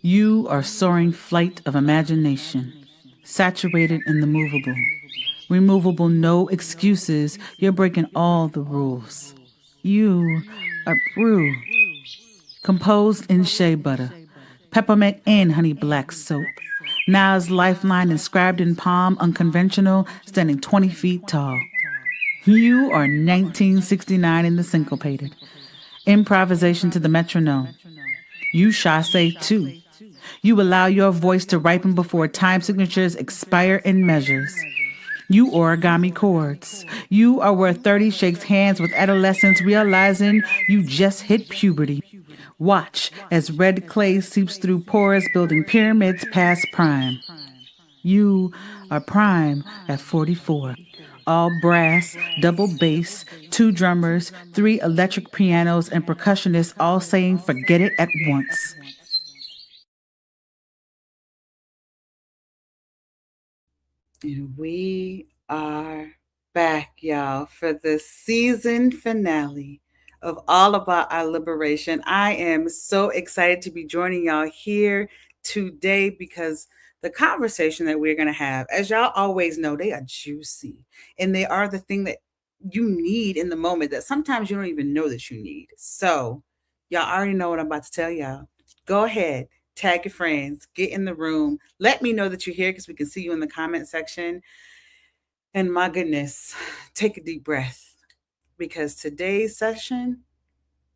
You are soaring flight of imagination, saturated in the movable. Removable, no excuses. You're breaking all the rules. You are brew, composed in shea butter, peppermint and honey black soap. Nas lifeline inscribed in palm, unconventional, standing 20 feet tall. You are 1969 in the syncopated. Improvisation to the metronome. You chasse too. You allow your voice to ripen before time signatures expire in measures. You origami chords. You are where 30 shakes hands with adolescents realizing you just hit puberty. Watch as red clay seeps through pores building pyramids past prime. You are prime at 44. All brass, double bass, two drummers, three electric pianos, and percussionists all saying forget it at once. And we are back, y'all, for the season finale of All About Our Liberation. I am so excited to be joining y'all here today because the conversation that we're going to have, as y'all always know, they are juicy and they are the thing that you need in the moment that sometimes you don't even know that you need. So, y'all already know what I'm about to tell y'all. Go ahead, tag your friends, get in the room. Let me know that you're here because we can see you in the comment section. And my goodness, take a deep breath because today's session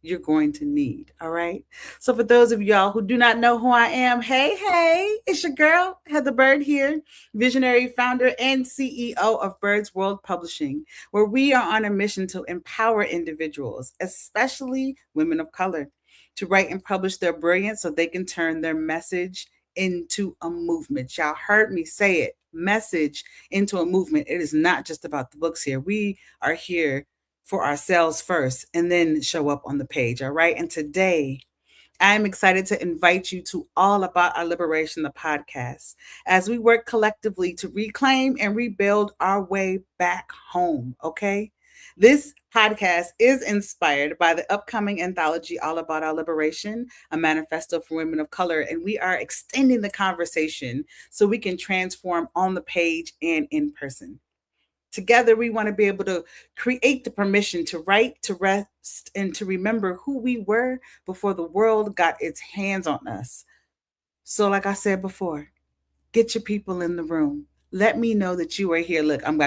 you're going to need. All right. So, for those of y'all who do not know who I am, hey, it's your girl, Heather Byrd here, visionary founder and CEO of Byrd's World Publishing, where we are on a mission to empower individuals, especially women of color, to write and publish their brilliance so they can turn their message into a movement. Y'all heard me say it, message into a movement. It is not just about the books here. We are here for ourselves first and then show up on the page. All right. And today, I'm excited to invite you to All About Our Liberation, the podcast, as we work collectively to reclaim and rebuild our way back home. Okay. This podcast is inspired by the upcoming anthology All About Our Liberation, a manifesto for women of color. And we are extending the conversation so we can transform on the page and in person. Together, we want to be able to create the permission to write, to rest, and to remember who we were before the world got its hands on us. So, like I said before, get your people in the room. Let me know that you are here. Look, I'm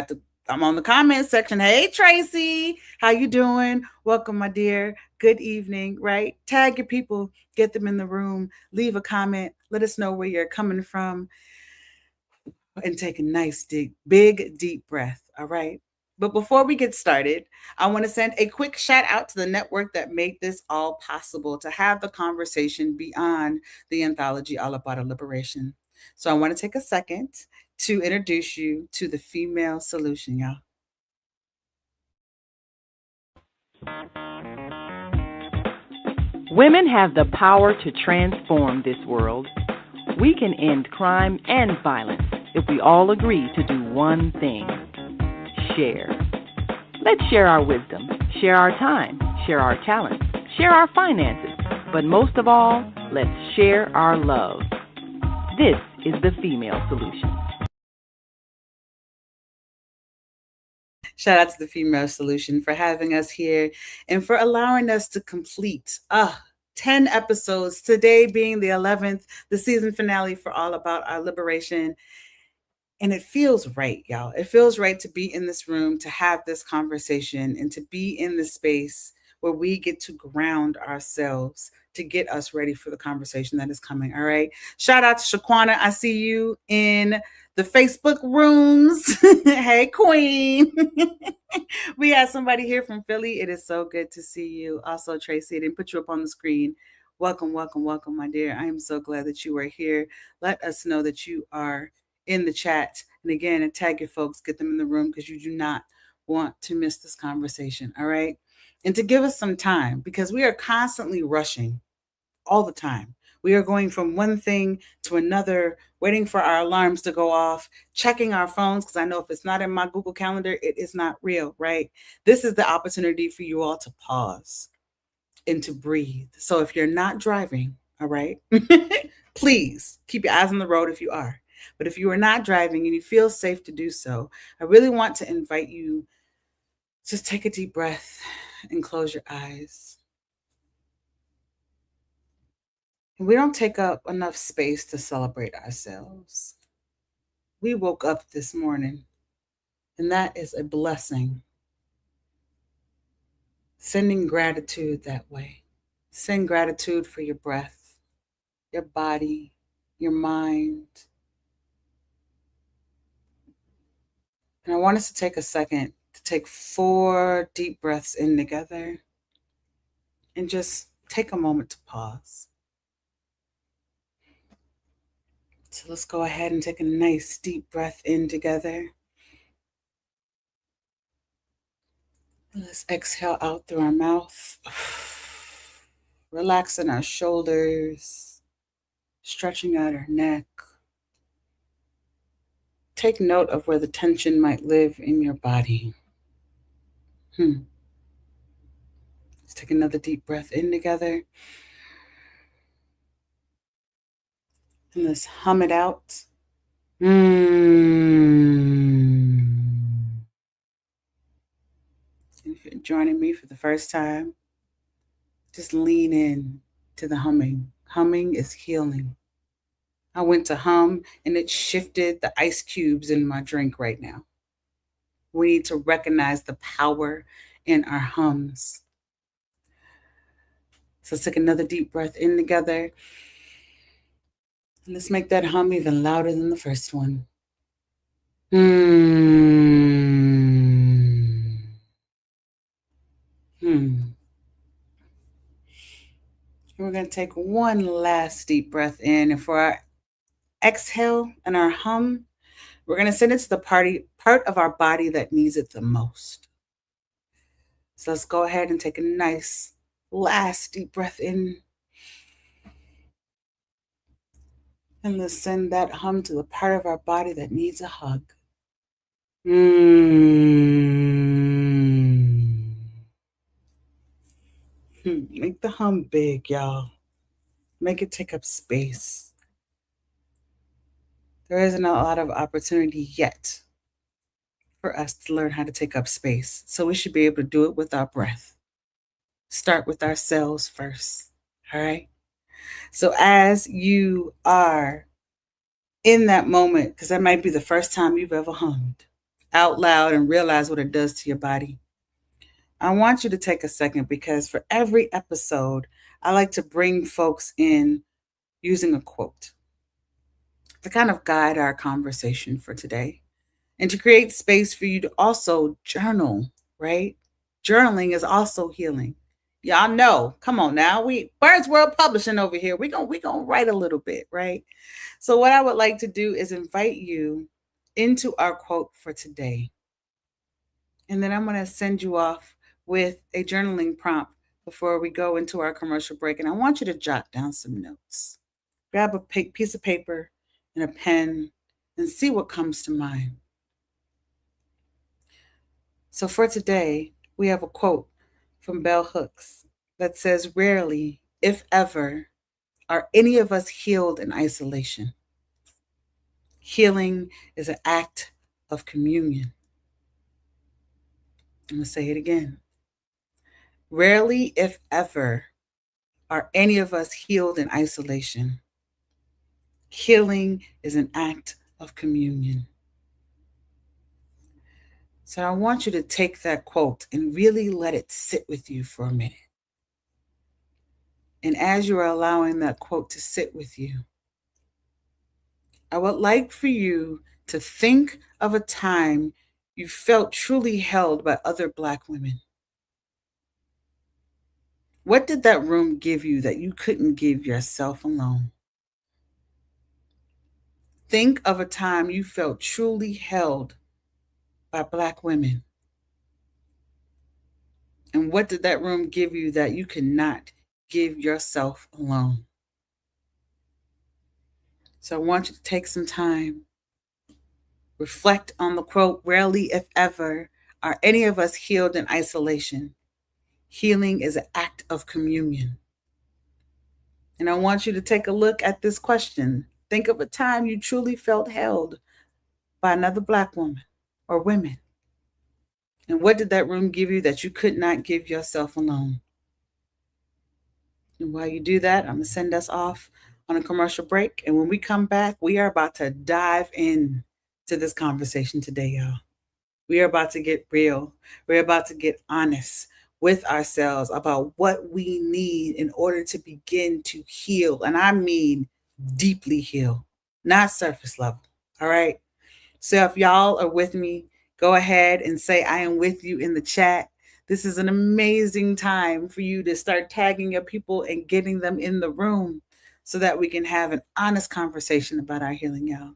on the comment section. Hey, Tracy, how you doing? Welcome, my dear. Good evening, right? Tag your people, get them in the room, leave a comment, let us know where you're coming from, and take a nice, big, deep breath. All right. But before we get started, I want to send a quick shout out to the network that made this all possible to have the conversation beyond the anthology All About a Liberation. So I want to take a second to introduce you to the female solution, y'all. Women have the power to transform this world. We can end crime and violence if we all agree to do one thing: share. Let's share our wisdom, share our time, share our talents, share our finances, but most of all, let's share our love. This is the female solution. Shout out to the female solution for having us here and for allowing us to complete 10 episodes, today being the 11th, the season finale for All About Our Liberation. And it feels right, y'all. It feels right to be in this room, to have this conversation, and to be in the space where we get to ground ourselves to get us ready for the conversation that is coming. All right. Shout out to Shaquana. I see you in the Facebook rooms. Hey, Queen. We have somebody here from Philly. It is so good to see you. Also, Tracy, I didn't put you up on the screen. Welcome, welcome, welcome, my dear. I am so glad that you are here. Let us know that you are in the chat. And again, and tag your folks, get them in the room because you do not want to miss this conversation. All right. And to give us some time because we are constantly rushing all the time. We are going from one thing to another, waiting for our alarms to go off, checking our phones, because I know if it's not in my Google Calendar, it is not real, right? This is the opportunity for you all to pause and to breathe. So if you're not driving, All right. Please keep your eyes on the road if you are. But if you are not driving and you feel safe to do so, I really want to invite you to just take a deep breath and close your eyes. And we don't take up enough space to celebrate ourselves. We woke up this morning, and that is a blessing. Sending gratitude that way. Send gratitude for your breath, your body, your mind. And I want us to take a second to take 4 deep breaths in together and just take a moment to pause. So let's go ahead and take a nice deep breath in together. Let's exhale out through our mouth, relaxing our shoulders, stretching out our neck. Take note of where the tension might live in your body. Let's take another deep breath in together. And let's hum it out. If you're joining me for the first time, just lean in to the humming. Humming is healing. I went to hum and it shifted the ice cubes in my drink right now. We need to recognize the power in our hums. So let's take another deep breath in together. And let's make that hum even louder than the first one. We're going to take one last deep breath in. And for our exhale and our hum, we're going to send it to the part of our body that needs it the most. So let's go ahead and take a nice last deep breath in. And let's send that hum to the part of our body that needs a hug. Make the hum big, y'all. Make it take up space. There isn't a lot of opportunity yet for us to learn how to take up space. So we should be able to do it with our breath. Start with ourselves first. All right. So as you are in that moment, because that might be the first time you've ever hummed out loud and realize what it does to your body, I want you to take a second, because for every episode, I like to bring folks in using a quote to kind of guide our conversation for today and to create space for you to also journal, right? Journaling is also healing. Y'all know, come on now, we Bird's World Publishing over here. We gonna write a little bit, right? So what I would like to do is invite you into our quote for today. And then I'm gonna send you off with a journaling prompt before we go into our commercial break. And I want you to jot down some notes. Grab a piece of paper and a pen and see what comes to mind. So for today, we have a quote from Bell Hooks that says, "Rarely, if ever, are any of us healed in isolation. Healing is an act of communion." I'm going to say it again. Rarely, if ever, are any of us healed in isolation. Healing is an act of communion. So I want you to take that quote and really let it sit with you for a minute. And as you are allowing that quote to sit with you, I would like for you to think of a time you felt truly held by other Black women. What did that room give you that you couldn't give yourself alone? Think of a time you felt truly held by Black women. And what did that room give you that you could not give yourself alone? So I want you to take some time, reflect on the quote, "Rarely, if ever, are any of us healed in isolation. Healing is an act of communion." And I want you to take a look at this question. Think of a time you truly felt held by another Black woman or women. And what did that room give you that you could not give yourself alone? And while you do that, I'm going to send us off on a commercial break. And when we come back, we are about to dive in to this conversation today, y'all. We are about to get real. We're about to get honest with ourselves about what we need in order to begin to heal. And I mean deeply heal, not surface level. All right. So if y'all are with me, go ahead and say, I am with you in the chat. This is an amazing time for you to start tagging your people and getting them in the room so that we can have an honest conversation about our healing, y'all.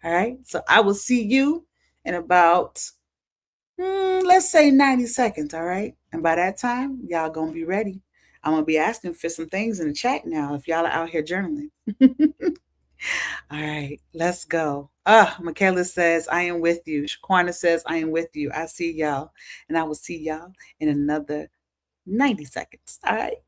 All right. So I will see you in about, let's say 90 seconds. All right. And by that time, y'all going to be ready. I'm going to be asking for some things in the chat now if y'all are out here journaling. All right, let's go. Michaela says, I am with you. Shaquana says, I am with you. I see y'all. And I will see y'all in another 90 seconds. All right.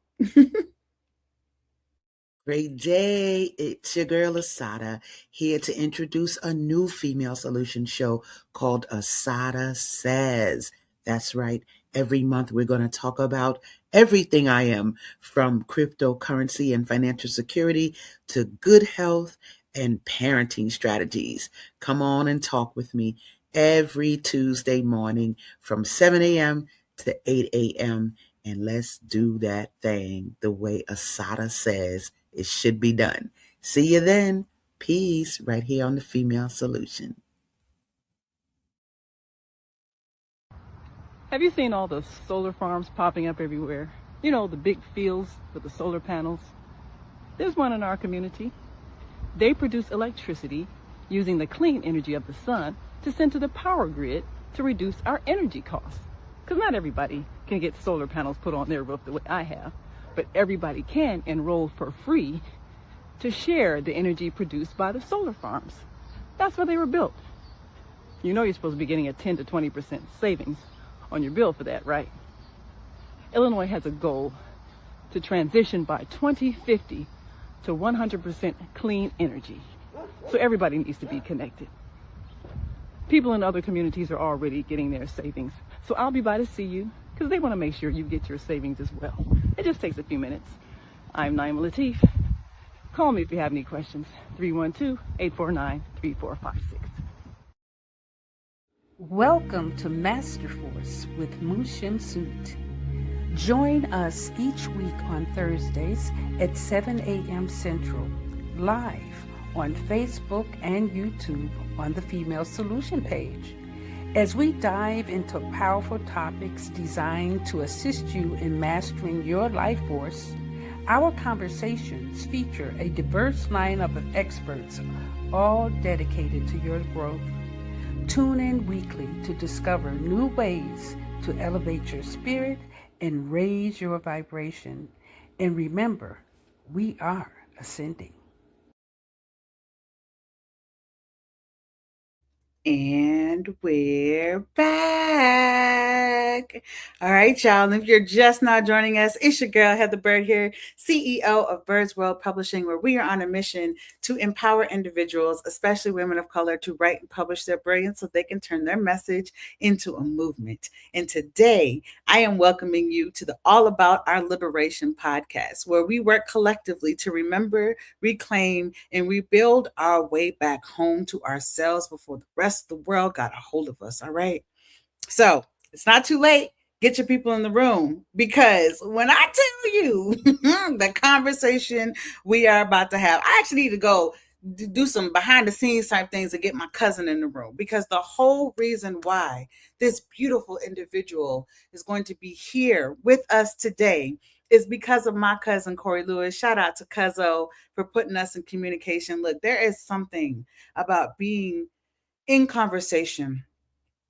Great day. It's your girl Asada here to introduce a new female solution show called Asada Says. That's right. Every month we're going to talk about everything I am, from cryptocurrency and financial security to good health and parenting strategies. Come on and talk with me every Tuesday morning from 7 a.m. to 8 a.m. And let's do that thing the way Asada says it should be done. See you then. Peace, right here on the Female Solution. Have you seen all the solar farms popping up everywhere? You know, the big fields with the solar panels. There's one in our community. They produce electricity using the clean energy of the sun to send to the power grid to reduce our energy costs. Because not everybody can get solar panels put on their roof the way I have, but everybody can enroll for free to share the energy produced by the solar farms. That's why they were built. You know you're supposed to be getting a 10 to 20% savings on your bill for that, right? Illinois has a goal to transition by 2050 to 100% clean energy. So everybody needs to be connected. People in other communities are already getting their savings. So I'll be by to see you because they want to make sure you get your savings as well. It just takes a few minutes. I'm Naima Latif. Call me if you have any questions. 312-849-3456. Welcome to Master Force with Mushin Suit. Join us each week on Thursdays at 7 a.m. Central, live on Facebook and YouTube on the Female Solution page, as we dive into powerful topics designed to assist you in mastering your life force. Our conversations feature a diverse lineup of experts, all dedicated to your growth. Tune in weekly to discover new ways to elevate your spirit and raise your vibration. And remember, we are ascending. And we're back. All right, y'all. And if you're just now joining us, it's your girl, Heather Byrd here, CEO of Bird's World Publishing, where we are on a mission to empower individuals, especially women of color, to write and publish their brilliance so they can turn their message into a movement. And today, I am welcoming you to the All About Our Liberation podcast, where we work collectively to remember, reclaim, and rebuild our way back home to ourselves before the rest of the world got a hold of us. All right. So it's not too late. Get your people in the room, because when I tell you the conversation we are about to have, I actually need to go do some behind the scenes type things and get my cousin in the room, because the whole reason why this beautiful individual is going to be here with us today is because of my cousin Corey Lewis. Shout out to Cuzzo for putting us in communication. Look, there is something about being in conversation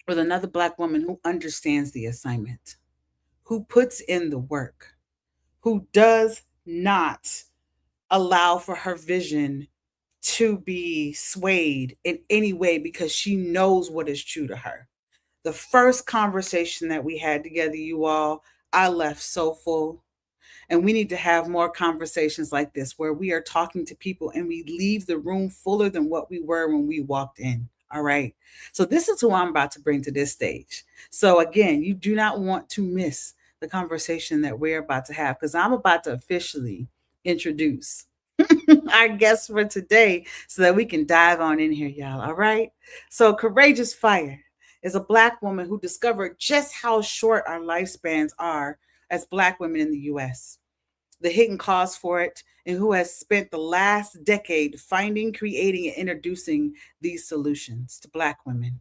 with another Black woman who understands the assignment, who puts in the work, who does not allow for her vision to be swayed in any way because she knows what is true to her. The first conversation that we had together, you all, I left so full. And we need to have more conversations like this where we are talking to people and we leave the room fuller than what we were when we walked in. All right. So, this is who I'm about to bring to this stage. So, again, you do not want to miss the conversation that we're about to have because I'm about to officially introduce our guest for today so that we can dive on in here, y'all. All right. So, Courageous Fire is a Black woman who discovered just how short our lifespans are as Black women in the US, the hidden cause for it, and who has spent the last decade finding, creating, and introducing these solutions to Black women.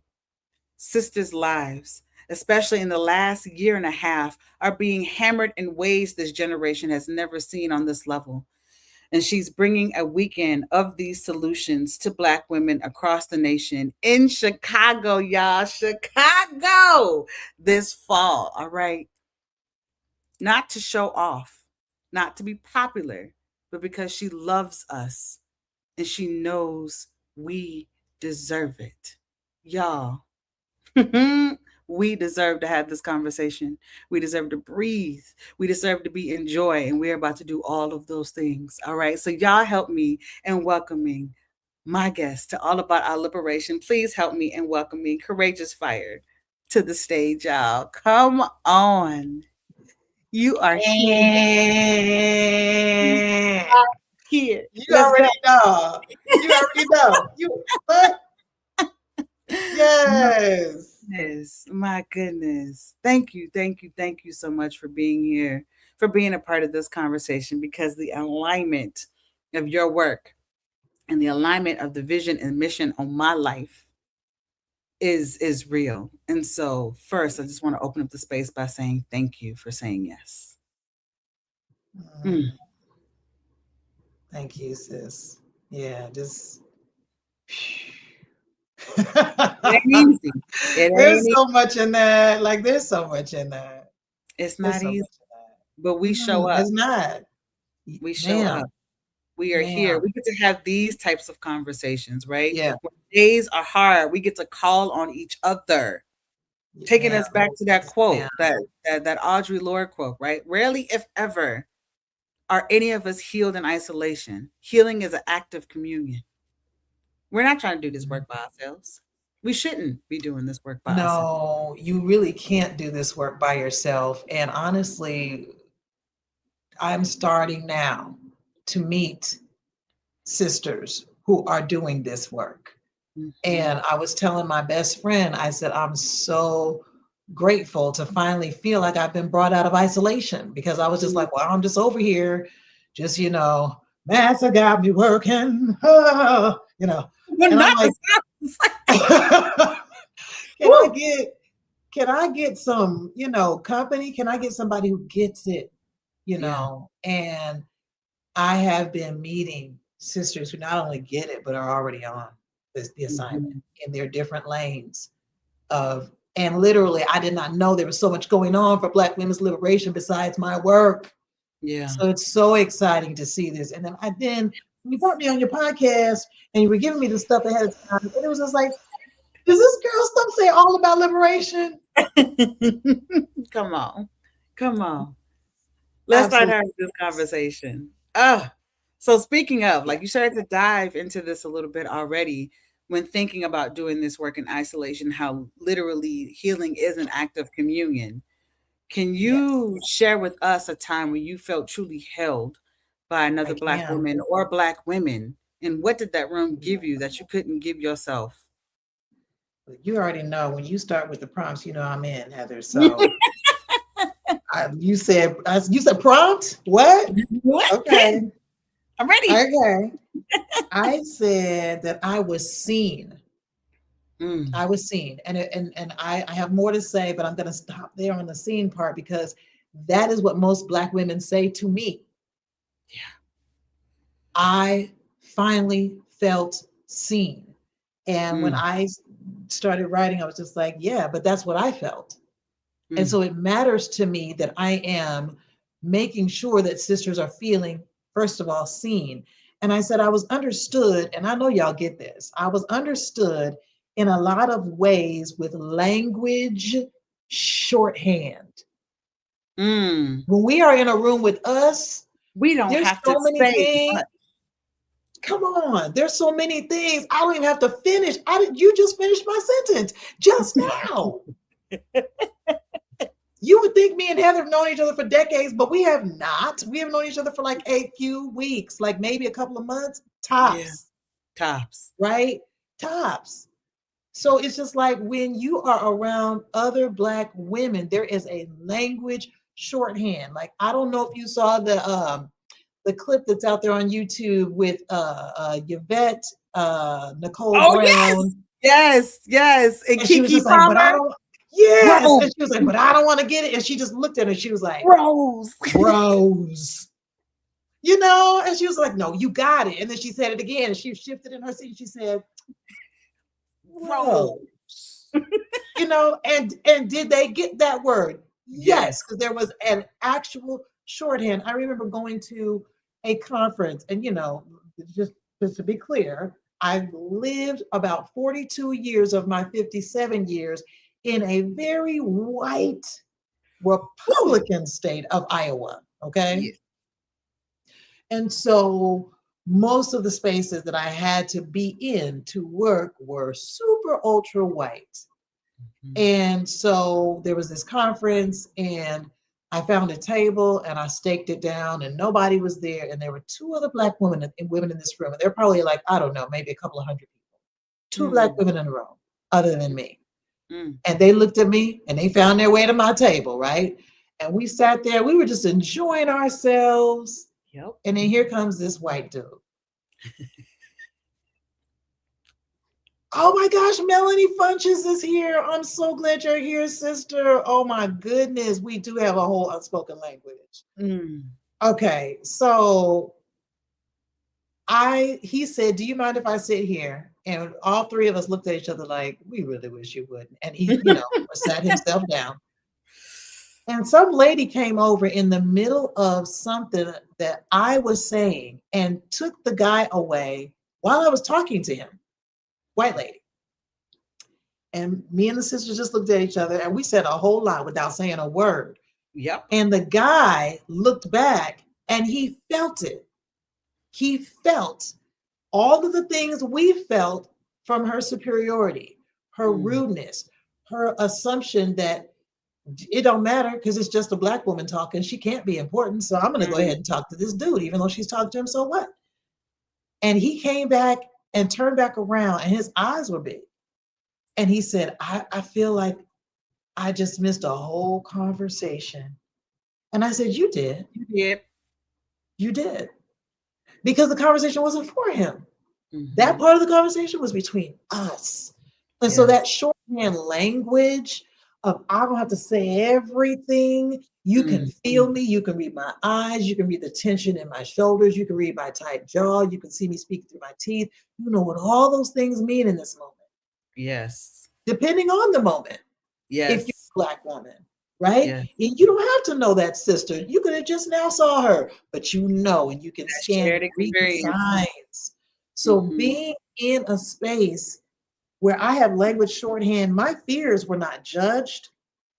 Sisters' lives, especially in the last year and a half, are being hammered in ways this generation has never seen on this level. And she's bringing a weekend of these solutions to Black women across the nation in Chicago, y'all. Chicago this fall. All right. Not to show off, not to be popular, but because she loves us and she knows we deserve it. Y'all, we deserve to have this conversation. We deserve to breathe. We deserve to be in joy. And we're about to do all of those things. All right. So, y'all help me in welcoming my guest to All About Our Liberation. Please help me in welcoming Courageous Fire to the stage, y'all. Come on. You are here. You And are here. you Let's go. already know. You already know. You what? My Yes. goodness. My goodness. Thank you. Thank you. Thank you so much for being here, for being a part of this conversation because the alignment of your work and the alignment of the vision and mission on my life is real. And so first I just want to open up the space by saying thank you for saying yes. Mm. Mm, thank you, sis. Yeah, just It ain't easy. It there's ain't so much in that. Like there's so much in that. It's There's not so easy, much but we in that. show up. It's not. We show Ma'am, up. We are here. ma'am. We get to have these types of conversations, right? Yeah, When days are hard, we get to call on each other, taking ma'am. us back to that Yes, quote, ma'am. that Audre Lorde quote, right? Rarely, if ever, are any of us healed in isolation. Healing is an act of communion. We're not trying to do this work by ourselves. We shouldn't be doing this work by ourselves. No, you really can't do this work by yourself. And honestly, I'm starting now to meet sisters who are doing this work. Mhm. And I was telling my best friend, I said, I'm so grateful to finally feel like I've been brought out of isolation because I was just Mm. like, well, I'm just over here, just, Master got me working, ah, Well, and I'm not the like, sounds. can I Woo! get can I get some, company? Can I get somebody who gets it, Yeah. And I have been meeting sisters who not only get it, but are already on the assignment Mhm. in their different lanes of, and literally, I did not know there was so much going on for Black women's liberation besides my work. Yeah. So it's so exciting to see this. And then you brought me on your podcast and you were giving me the stuff ahead of time. And it was just like, does this girl stuff say all about liberation? Come on. Come on. Let's start Absolutely. having this conversation. Oh, so speaking of, Yeah. like you started to dive into this a little bit already when thinking about doing this work in isolation, how literally healing is an act of communion. Can Yes, you share with us a time when you felt truly held by I another Black can. woman or Black women? And what did that room give you that you couldn't give yourself? You already know when you start with the prompts, I'm in, Heather. So you said prompt? What? What? Okay. I'm ready. Okay. I said that I was seen. Mm, I was seen. And I have more to say, but I'm gonna stop there on the seen part because that is what most Black women say to me. I finally felt seen. And when mm, I started writing, I was just like, yeah, but that's what I felt. And mm. so it matters to me that I am making sure that sisters are feeling, first of all, seen. And I said I was understood, and I know y'all get this. I was understood in a lot of ways with language shorthand. Mm. When we are in a room with us, We don't there's have to so many say things. much. Come on, there's so many things. I don't even have to finish. You just finished my sentence just now. You would think me and Heather have known each other for decades, but we have not. We have known each other for like a few weeks, like maybe a couple of months, Yeah, tops, tops. right? Tops. So it's just like when you are around other Black women, there is a language shorthand. Like I don't know if you saw the clip that's out there on YouTube with Yvette, Nicole Oh yes, Brown, yes, yes. And and she was Kiki just like, "But I Palmer, don't." Yes, Rose, and she was like, "But I don't want to get it," and she just looked at her. She was like, Rose, "Rose." You know, and she was like, "No, you got it." And then she said it again, and she shifted in her seat. She said, "Rose." Rose. You know, and did they get that word? Yes. Yes, because there was an actual shorthand. I remember going to a conference, and just just to be clear, I've lived about 42 years of my 57 years in a very white Woo. Republican state of Iowa. Okay. Yeah. And so most of the spaces that I had to be in to work were super ultra white. Mhm. And so there was this conference, and I found a table and I staked it down, and nobody was there. And there were two other Black women in this room. And they're probably like, I don't know, maybe a couple of hundred people. Two Black Mm, women in a room, other than me. mm. And they looked at me and they found their way to my table, right? And we sat there, we were just enjoying ourselves. Yep. And then here comes this white dude. Oh my gosh, Melanie Funches is here. I'm so glad you're here, sister. Oh my goodness, we do have a whole unspoken language. Mm. Okay, so he said, "Do you mind if I sit here?" And all three of us looked at each other like, "We really wish you wouldn't." And he, sat himself down. And some lady came over in the middle of something that I was saying and took the guy away while I was talking to him. White lady. And me and the sister just looked at each other and we said a whole lot without saying a word. Yep. And the guy looked back and he felt it. He felt all of the things we felt from her superiority, her Mm. rudeness, her assumption that it don't matter because it's just a Black woman talking. She can't be important. So I'm going to go Mm. ahead and talk to this dude, even though she's talking to him. So what? And he came back and turned back around and his eyes were big. And he said, I feel like I just missed a whole conversation. And I said, You did. You did. You did. Because the conversation wasn't for him. That Hmm. part of the conversation was between us. And so Yes. that shorthand language of I don't have to say everything. You can Mhm. feel me. You can read my eyes. You can read the tension in my shoulders. You can read my tight jaw. You can see me speaking through my teeth. You know what all those things mean in this moment, Yes. depending on the moment. If you're Yes. a Black woman, right? Yes. And you don't have to know that sister. You could have just now saw her, but you know, and you can That scan shared and read the experience. signs. So Hmm. being in a space where I have language shorthand, my fears were not judged,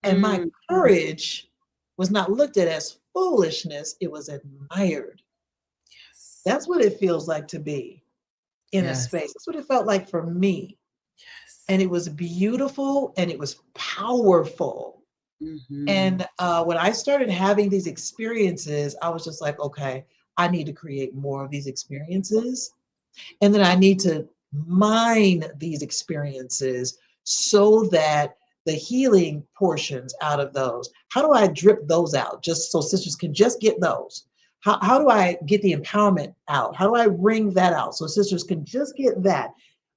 and my Mm. courage was not looked at as foolishness, it was admired. Yes. That's what it feels like to be in a Yes. space. That's what it felt like for me. Yes. And it was beautiful and it was powerful. Hmm. And when I started having these experiences, I was just like, okay, I need to create more of these experiences. And then I need to mine these experiences so that the healing portions out of those, how do I drip those out just so sisters can just get those? How do I get the empowerment out? How do I wring that out so sisters can just get that?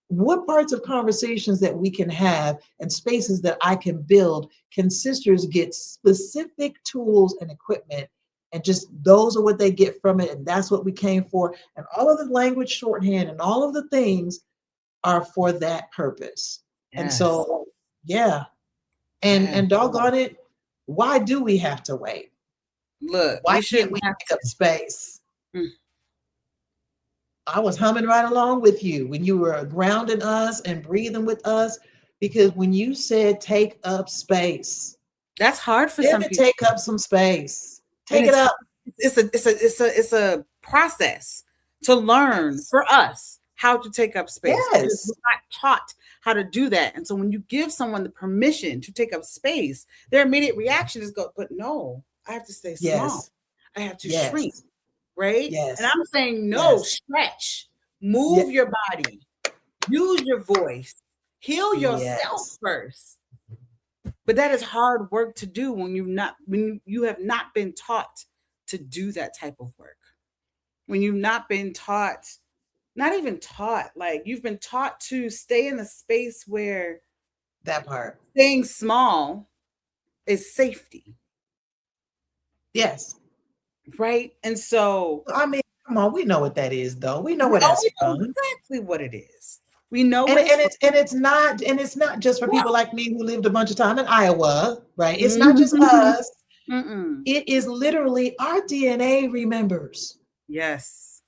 What parts of conversations that we can have and spaces that I can build can sisters get specific tools and equipment, and just those are what they get from it, and that's what we came for, and all of the language shorthand and all of the things are for that purpose. And Yes. so yeah, Yes. and doggone it, why do we have to wait? Look, Why we can't shouldn't we have take up space? to. Mm. I was humming right along with you when you were grounding us and breathing with us, because when you said take up space, That's hard for Let some it people. take up some space. And Take it up. it's a process to learn Yes. for us how to take up space because we're Yes. not taught how to do that. And so when you give someone the permission to take up space, their immediate reaction is go, but no, I have to stay small. Yes. I have to shrink, Yes. right? And Yes. I'm saying no, Yes. stretch, Yeah. move your body, use your voice, heal yourself Yes. first. But that is hard work to do when you have not been taught to do that type of work. When you've not been taught, not even taught, like you've been taught to stay in a space where That part. staying small is safety, Yes. right? And so I mean, come on, we know what that is, though. We know we where that's always know from. exactly what it is. We know And what it's from. it's not just for people like me who lived a bunch of time in Iowa, right? It's not just Mhm. us. Mm-mm. It is literally our DNA remembers Yes.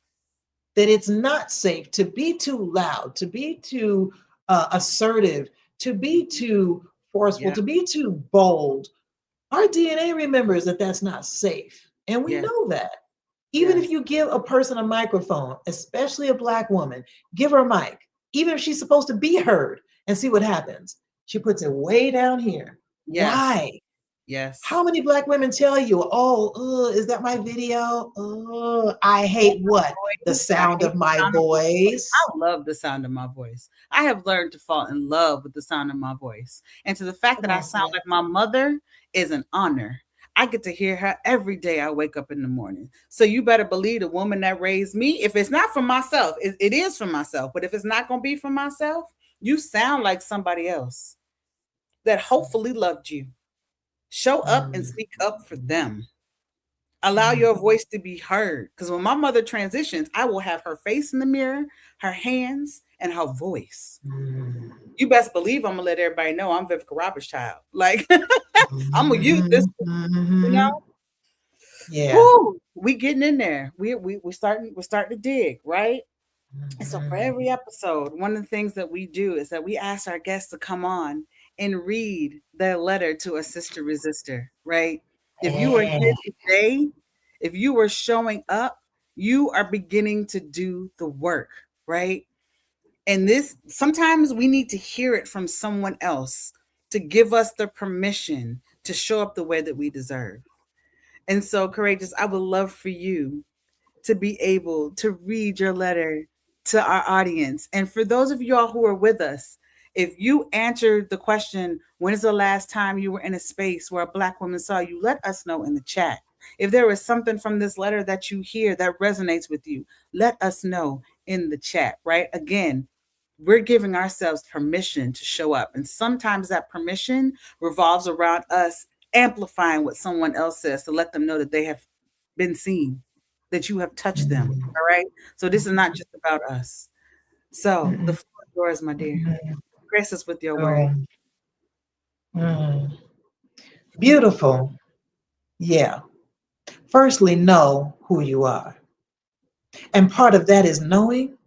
that it's not safe to be too loud, to be too assertive, to be too forceful, Yeah. to be too bold. Our DNA remembers that that's not safe. And we Yes. know that. Even if Yes. you give a person a microphone, especially a Black woman, give her a mic, even if she's supposed to be heard, and see what happens. She puts it way down here. Yes. Why? Yes. How many Black women tell you, oh, is that my video? Oh, I hate what? The Voice. I sound hate of the my sound of my voice. voice. I love the sound of my voice. I have learned to fall in love with the sound of my voice. And to the fact Come that I on, sound sis. like my mother is an honor. I get to hear her every day I wake up in the morning. So you better believe the woman that raised me, if it's not for myself, it is for myself. But if it's not going to be for myself, you sound like somebody else that hopefully loved you. Show up and Mm, speak up for them. Allow mm, your voice to be heard. Because when my mother transitions, I will have her face in the mirror, her hands, and her voice. mm, You best believe I'm gonna let everybody know I'm Vivica Roberts' child. Like I'm gonna use this, mhm, you know. mhm. Yeah. Whoo, we getting in there. We're starting to dig, right? And so for Mhm. every episode, one of the things that we do is that we ask our guests to come on and read their letter to a sister resistor, right? If you are here Eh, today, if you are showing up, you are beginning to do the work, right? And this sometimes we need to hear it from someone else to give us the permission to show up the way that we deserve. And so, Courageous, I would love for you to be able to read your letter to our audience. And for those of y'all who are with us, if you answered the question, when is the last time you were in a space where a Black woman saw you, let us know in the chat. If there is something from this letter that you hear that resonates with you, let us know in the chat, right? Again, we're giving ourselves permission to show up. And sometimes that permission revolves around us amplifying what someone else says to let them know that they have been seen, that you have touched them. mm, All right. So this is not just about us. So the mm, floor is yours, my dear. mm, Grace us with your word. oh, mm. Beautiful. Yeah. Firstly, know who you are. And part of that is knowing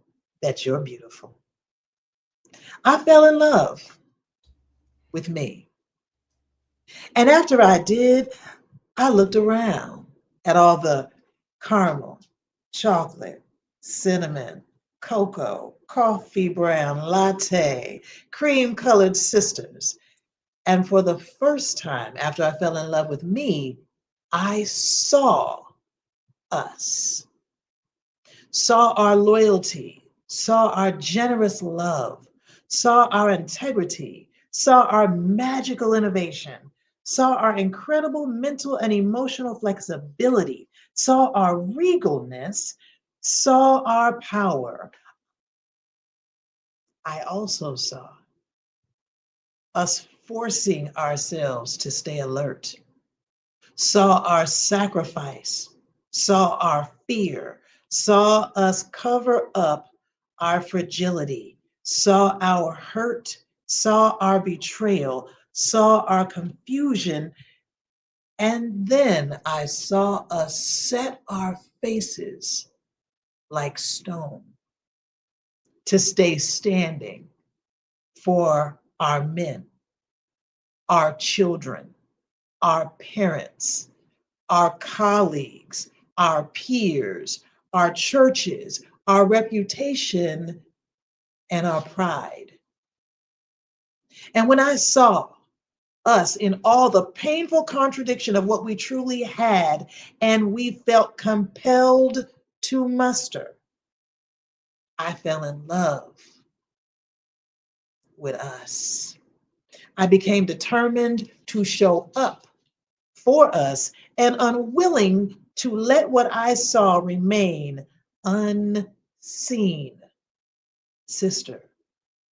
that you're beautiful. I fell in love with me. And after I did, I looked around at all the caramel, chocolate, cinnamon, cocoa, coffee brown, latte, cream colored sisters. And for the first time after I fell in love with me, I saw us, saw our loyalty, saw our generous love, saw our integrity, saw our magical innovation, saw our incredible mental and emotional flexibility, saw our regalness, saw our power. I also saw us forcing ourselves to stay alert, saw our sacrifice, saw our fear, saw us cover up our fragility, saw our hurt, saw our betrayal, saw our confusion, and then I saw us set our faces like stone to stay standing for our men, our children, our parents, our colleagues, our peers, our churches, our reputation, and our pride. And when I saw us in all the painful contradiction of what we truly had, and we felt compelled to muster, I fell in love with us. I became determined to show up for us and unwilling to let what I saw remain unseen. Sister,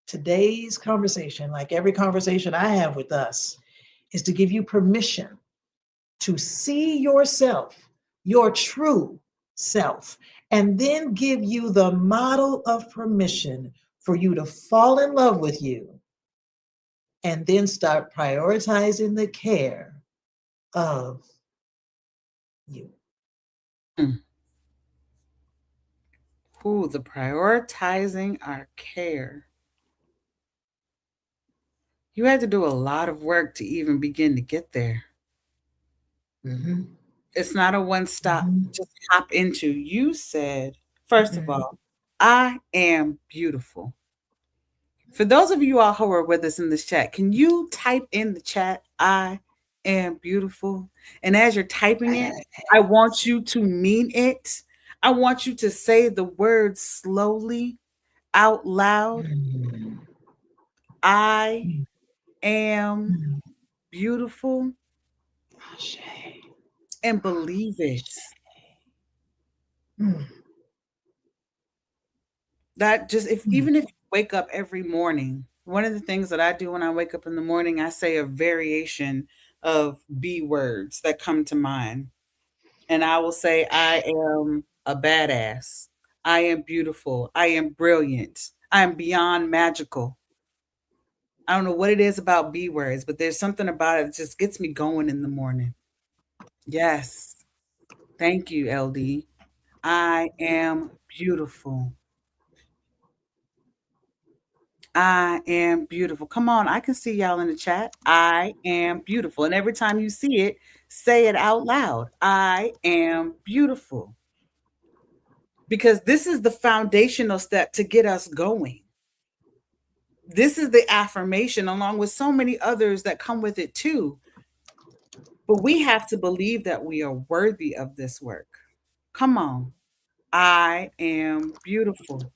today's conversation, like every conversation I have with us, is to give you permission to see yourself, your true self, and then give you the model of permission for you to fall in love with you and then start prioritizing the care of you. Mm. Ooh, the prioritizing our care. You had to do a lot of work to even begin to get there. Mm-hmm. It's not a one stop, Mm-hmm. just hop into. You said, first of Mm-hmm. all, I am beautiful. For those of you all who are with us in this chat, can you type in the chat, I am beautiful? And as you're typing it, I want you to mean it. I want you to say the words slowly out loud. Mm-hmm. I am Mm-hmm. beautiful, Ashe. and believe it. Mm-hmm. That just if even if you wake up every morning, one of the things that I do when I wake up in the morning, I say a variation of B words that come to mind. And I will say, I am a badass. I am beautiful. I am brilliant. I am beyond magical. I don't know what it is about B words, but there's something about it that just gets me going in the morning. Yes. Thank you, LD. I am beautiful. I am beautiful. Come on, I can see y'all in the chat. I am beautiful. And every time you see it, say it out loud. I am beautiful. Because this is the foundational step to get us going. This is the affirmation, along with so many others that come with it too. But we have to believe that we are worthy of this work. Come on. I am beautiful.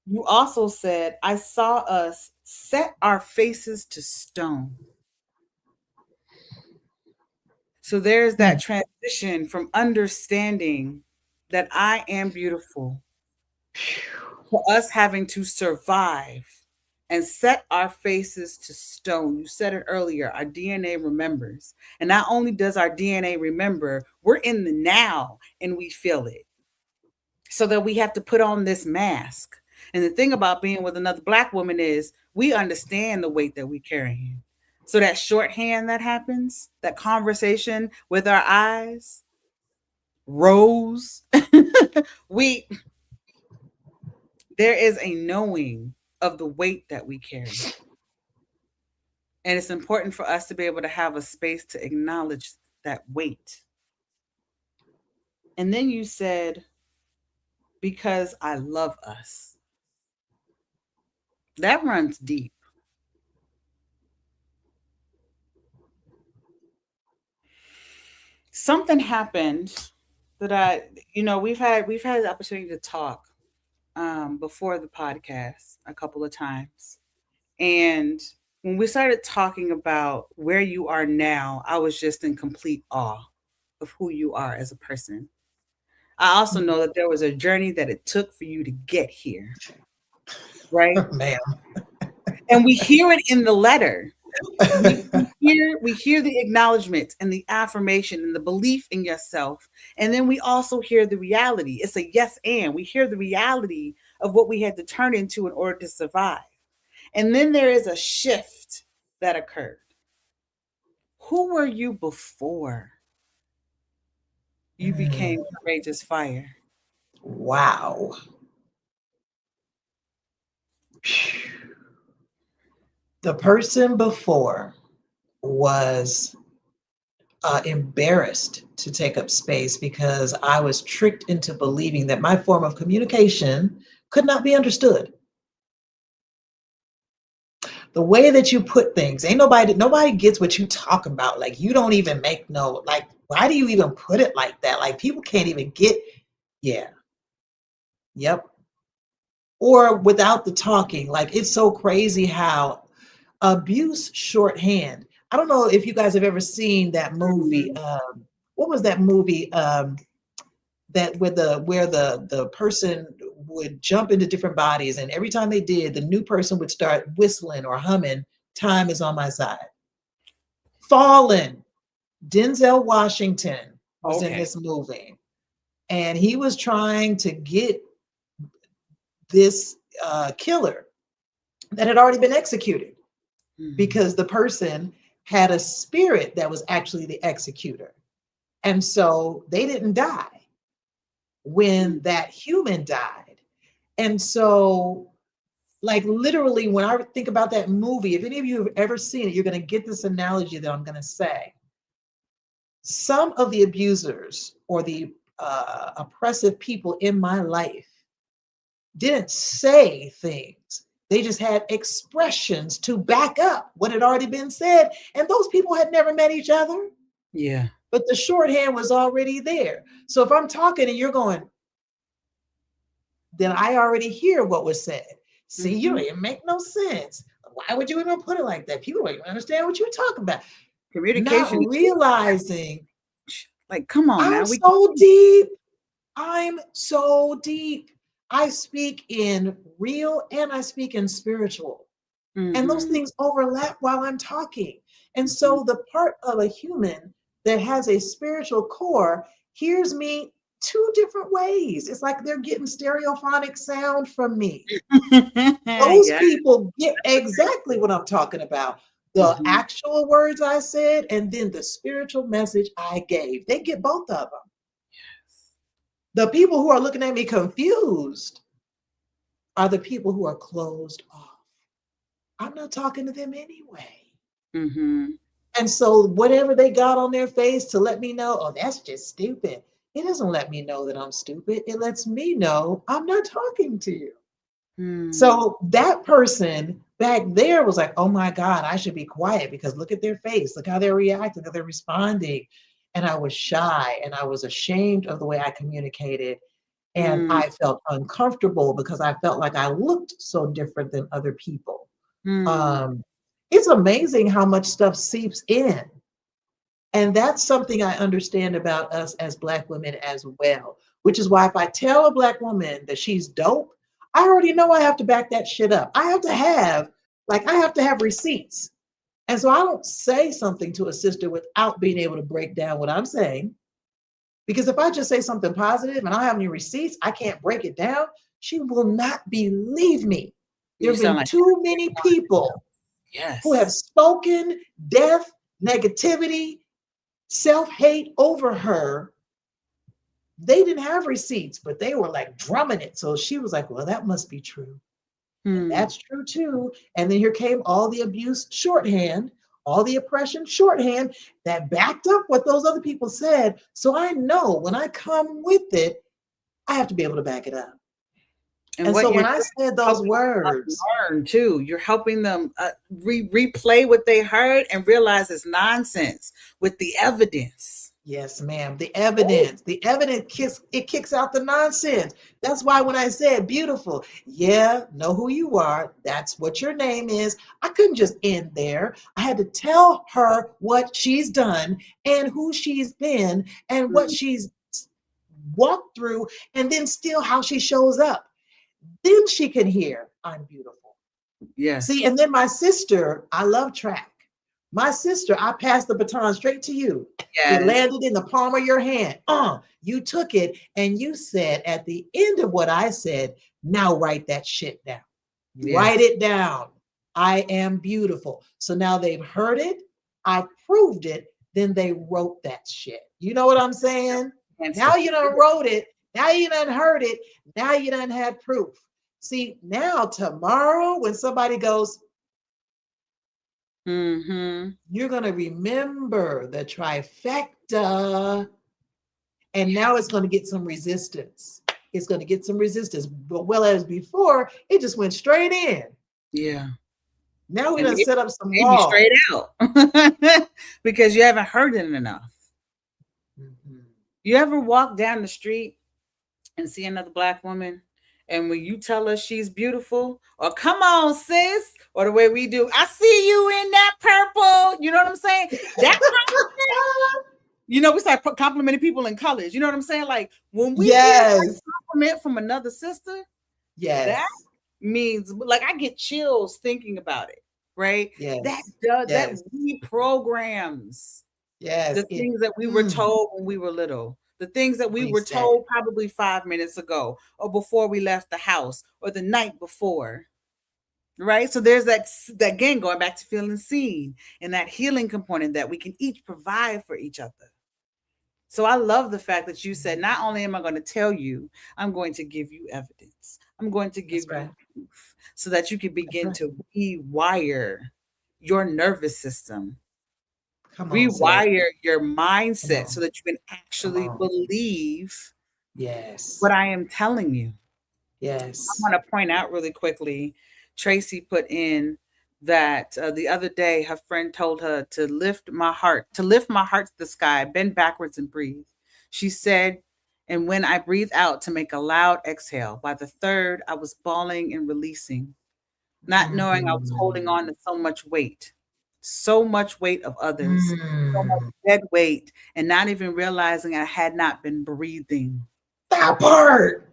You also said, I saw us set our faces to stone. So there's that transition from understanding that I am beautiful to us having to survive and set our faces to stone. You said it earlier, our DNA remembers. And not only does our DNA remember, we're in the now and we feel it. So that we have to put on this mask. And the thing about being with another Black woman is we understand the weight that we carry. So that shorthand that happens, that conversation with our eyes, rose, we there is a knowing of the weight that we carry. And it's important for us to be able to have a space to acknowledge that weight. And then you said, because I love us. That runs deep. Something happened that we've had the opportunity to talk before the podcast a couple of times. And when we started talking about where you are now, I was just in complete awe of who you are as a person. I also know that there was a journey that it took for you to get here, right? Ma'am. And we hear it in the letter. We hear the acknowledgement and the affirmation and the belief in yourself. And then we also hear the reality. It's a yes and. We hear the reality of what we had to turn into in order to survive. And then there is a shift that occurred. Who were you before you became Courageous Fire? Wow. The person before was embarrassed to take up space because I was tricked into believing that my form of communication could not be understood. The way that you put things, ain't nobody gets what you talking about. Like you don't even make no, like, why do you even put it like that? Like people can't even get, yeah, yep. Or without the talking, like it's so crazy how abuse shorthand. I don't know if you guys have ever seen that movie. Mhm. What was that movie? That where the person would jump into different bodies, and every time they did, the new person would start whistling or humming. Time is on my side. Fallen. Denzel Washington was in Okay. this movie, and he was trying to get this killer that had already been executed Mhm. because the person had a spirit that was actually the executor. And so they didn't die when that human died. And so, like, literally, when I think about that movie, if any of you have ever seen it, you're going to get this analogy that I'm going to say. Some of the abusers or the oppressive people in my life didn't say things. They just had expressions to back up what had already been said. And those people had never met each other, Yeah. but the shorthand was already there. So if I'm talking and you're going, then I already hear what was said. See, you don't Mhm. even make no sense. Why would you even put it like that? People don't even understand what you're talking about. Not Communication is realizing like, come on I'm now. We so deep. I'm so deep. I speak in real and I speak in spiritual. And those Mhm. things overlap while I'm talking. And Mhm. so the part of a human that has a spiritual core hears me two different ways. It's like they're getting stereophonic sound from me. Those Yeah. people get exactly what I'm talking about. The Mhm. actual words I said and then the spiritual message I gave. They get both of them. The people who are looking at me confused are the people who are closed off. I'm not talking to them anyway. Mhm. And so, whatever they got on their face to let me know, oh, that's just stupid. It doesn't let me know that I'm stupid. It lets me know I'm not talking to you. Mm. So, that person back there was like, oh my God, I should be quiet because look at their face. Look how they're reacting, how they're responding. And I was shy and I was ashamed of the way I communicated. And Mm. I felt uncomfortable because I felt like I looked so different than other people. Mm. Um, it's amazing how much stuff seeps in. And that's something I understand about us as Black women as well, which is why if I tell a Black woman that she's dope, I already know I have to back that shit up. I have to have receipts. And so I don't say something to a sister without being able to break down what I'm saying. Because if I just say something positive and I don't have any receipts, I can't break it down. She will not believe me. There You have sound been like too many people who have yes. spoken death, negativity, self hate over her. They didn't have receipts, but they were like drumming it. So she was like, well, that must be true. And Mm. that's true too. And then here came all the abuse shorthand, all the oppression shorthand that backed up what those other people said. So I know when I come with it, I have to be able to back it up. And And what so you're when I doing said is those helping words, them learn too. You're helping them replay what they heard and realize it's nonsense with the evidence. yes, ma'am. Oh, The evidence kicks out the nonsense. That's why when I said beautiful, yeah, know who you are. That's what your name is. I couldn't just end there. I had to tell her what she's done and who she's been and what mm, she's walked through, and then still how she shows up. Then she can hear I'm beautiful. See, yes, and then my sister, I love track. My sister, I passed the baton straight to you. It yes, landed in the palm of your hand. You took it and you said at the end of what I said, now write that shit down. Write yes. it down. I am beautiful. So now they've heard it. I proved it. Then they wrote that shit. You know what I'm saying? Hands to Now you feel. done wrote it. Now you done heard it. Now you done had proof. See, now tomorrow when somebody goes, Mm-hmm. You're going to remember the trifecta, and now it's going to get some resistance. It's going to get some resistance. But well as before, it just went straight in. Yeah. Now we're And going to set up some maybe straight walls. out because you haven't heard it enough. Mhm. You ever walk down the street and see another black woman, and when you tell her she's beautiful, or come on, sis, or the way we do, I see you in that purple. You know what I'm saying? That we start complimenting people in colors. You know what I'm saying? Like when we hear that Yes. compliment from another sister, that Yes. means like I get chills thinking about it. Right? That Yes. does that Yes. reprograms the Yes. things that we were told when we were little, the things that we were Reset. told probably 5 minutes ago, or before we left the house, or the night before. Right. So there's that again, going back to feeling seen and that healing component that we can each provide for each other. So I love the fact that you said, not only am I going to tell you, I'm going to give you evidence. I'm going to give That's you right. proof so that you can That's begin right. to rewire your nervous system, Come on, sis. rewire your Come mindset so on. that you can Come actually on. believe Yes. what I am telling you. I Yes. want to point out really quickly, Tracy put in that the other day her friend told her to lift my heart to the sky, bend backwards and breathe. She said, and when I breathe out to make a loud exhale, by the third, I was bawling and releasing, not knowing I was holding on Mm. to so much weight of others, so much Mm. dead weight, and not even realizing I had not been breathing. That part.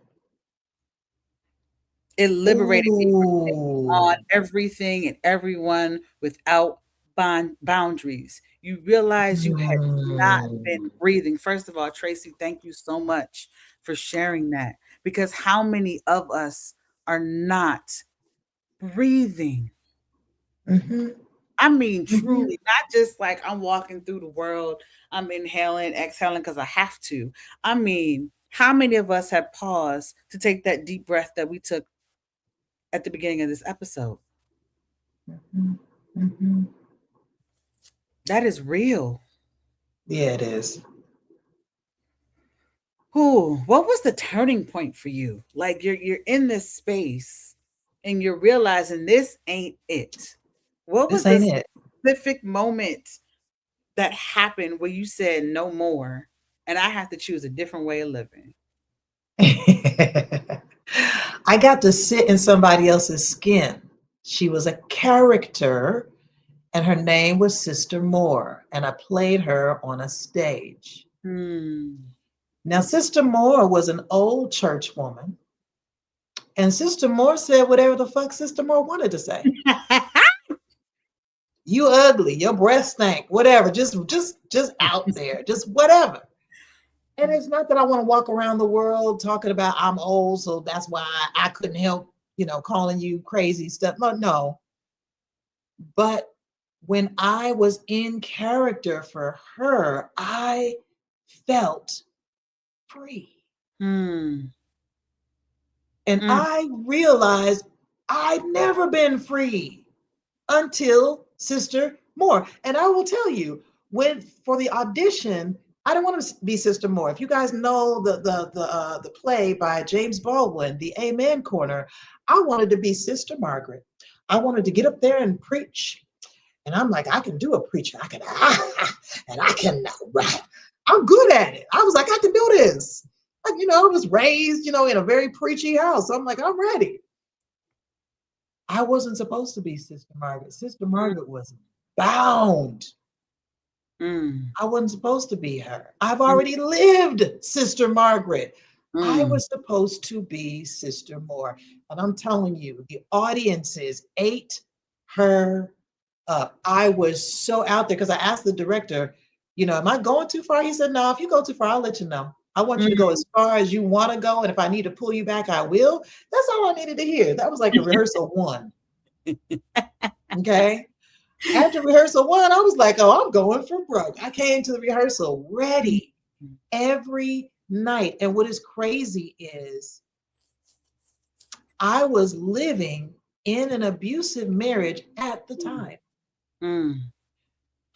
It liberated me from taking on Ooh. everything and everyone without boundaries. You realize you had not Mm. been breathing. First of all, Tracy, thank you so much for sharing that, because how many of us are not breathing? Mm-hmm. I mean, Mm-hmm. truly, not just like I'm walking through the world, I'm inhaling, exhaling because I have to. I mean, how many of us have paused to take that deep breath that we took at the beginning of this episode? Mm-hmm. Mm-hmm. That is real. Yeah, it is. Who? What was the turning point for you? Like you're in this space and you're realizing this ain't it. What was This the ain't it. specific moment that happened where you said no more and I have to choose a different way of living? I got to sit in somebody else's skin. She was a character, and her name was Sister Moore, and I played her on a stage. Hmm. Now, Sister Moore was an old church woman, and Sister Moore said whatever the fuck Sister Moore wanted to say. You ugly, your breath stank, whatever, just out there, just whatever. And it's not that I want to walk around the world talking about I'm old, so that's why I couldn't help, calling you crazy stuff. No, no. But when I was in character for her, I felt free. Hmm. And Mm. I realized I'd never been free until Sister Moore. And I will tell you, when for the audition, I didn't want to be Sister Moore. If you guys know the play by James Baldwin, The Amen Corner, I wanted to be Sister Margaret. I wanted to get up there and preach. And I'm like, I can do a preacher. I can, and I can, I'm good at it. I was like, I can do this. Like, I was raised, in a very preachy house. So I'm like, I'm ready. I wasn't supposed to be Sister Margaret. Sister Mm. Margaret was bound. Mm. I wasn't supposed to be her. I've Mm. already lived Sister Margaret. I Mm. was supposed to be Sister Moore. And I'm telling you, the audiences ate her up. I was so out there because I asked the director, am I going too far? He said, no, if you go too far, I'll let you know. I want you to go Mm. as far as you want to go. And if I need to pull you back, I will. That's all I needed to hear. That was like a rehearsal one. Okay. After rehearsal one, I was like, oh, I'm going for broke. I came to the rehearsal ready every night. And what is crazy is I was living in an abusive marriage at the time. Mm.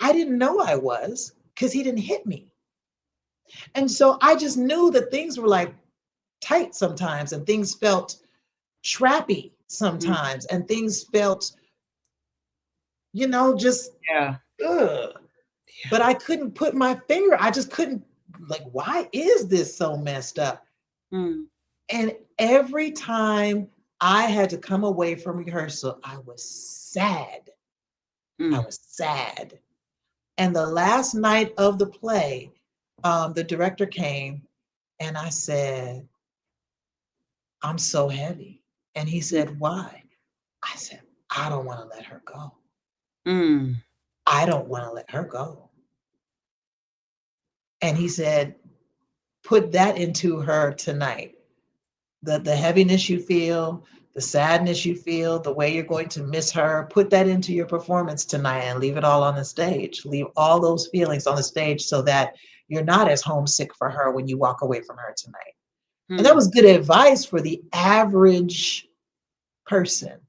I didn't know I was because he didn't hit me. And so I just knew that things were like tight sometimes and things felt trappy Mm. sometimes and things felt, just Yeah. ugh. But I couldn't put my finger, I just couldn't, like, why is this so messed up? Mm. And every time I had to come away from rehearsal, I was sad. I Mm. was sad. And the last night of the play, the director came and I said, I'm so heavy. And he said, why? I said, I don't want to let her go. Mm. I don't want to let her go. And he said, put that into her tonight. The heaviness you feel, the sadness you feel, the way you're going to miss her, put that into your performance tonight and leave it all on the stage. Leave all those feelings on the stage so that you're not as homesick for her when you walk away from her tonight. And that Mm. was good advice for the average person.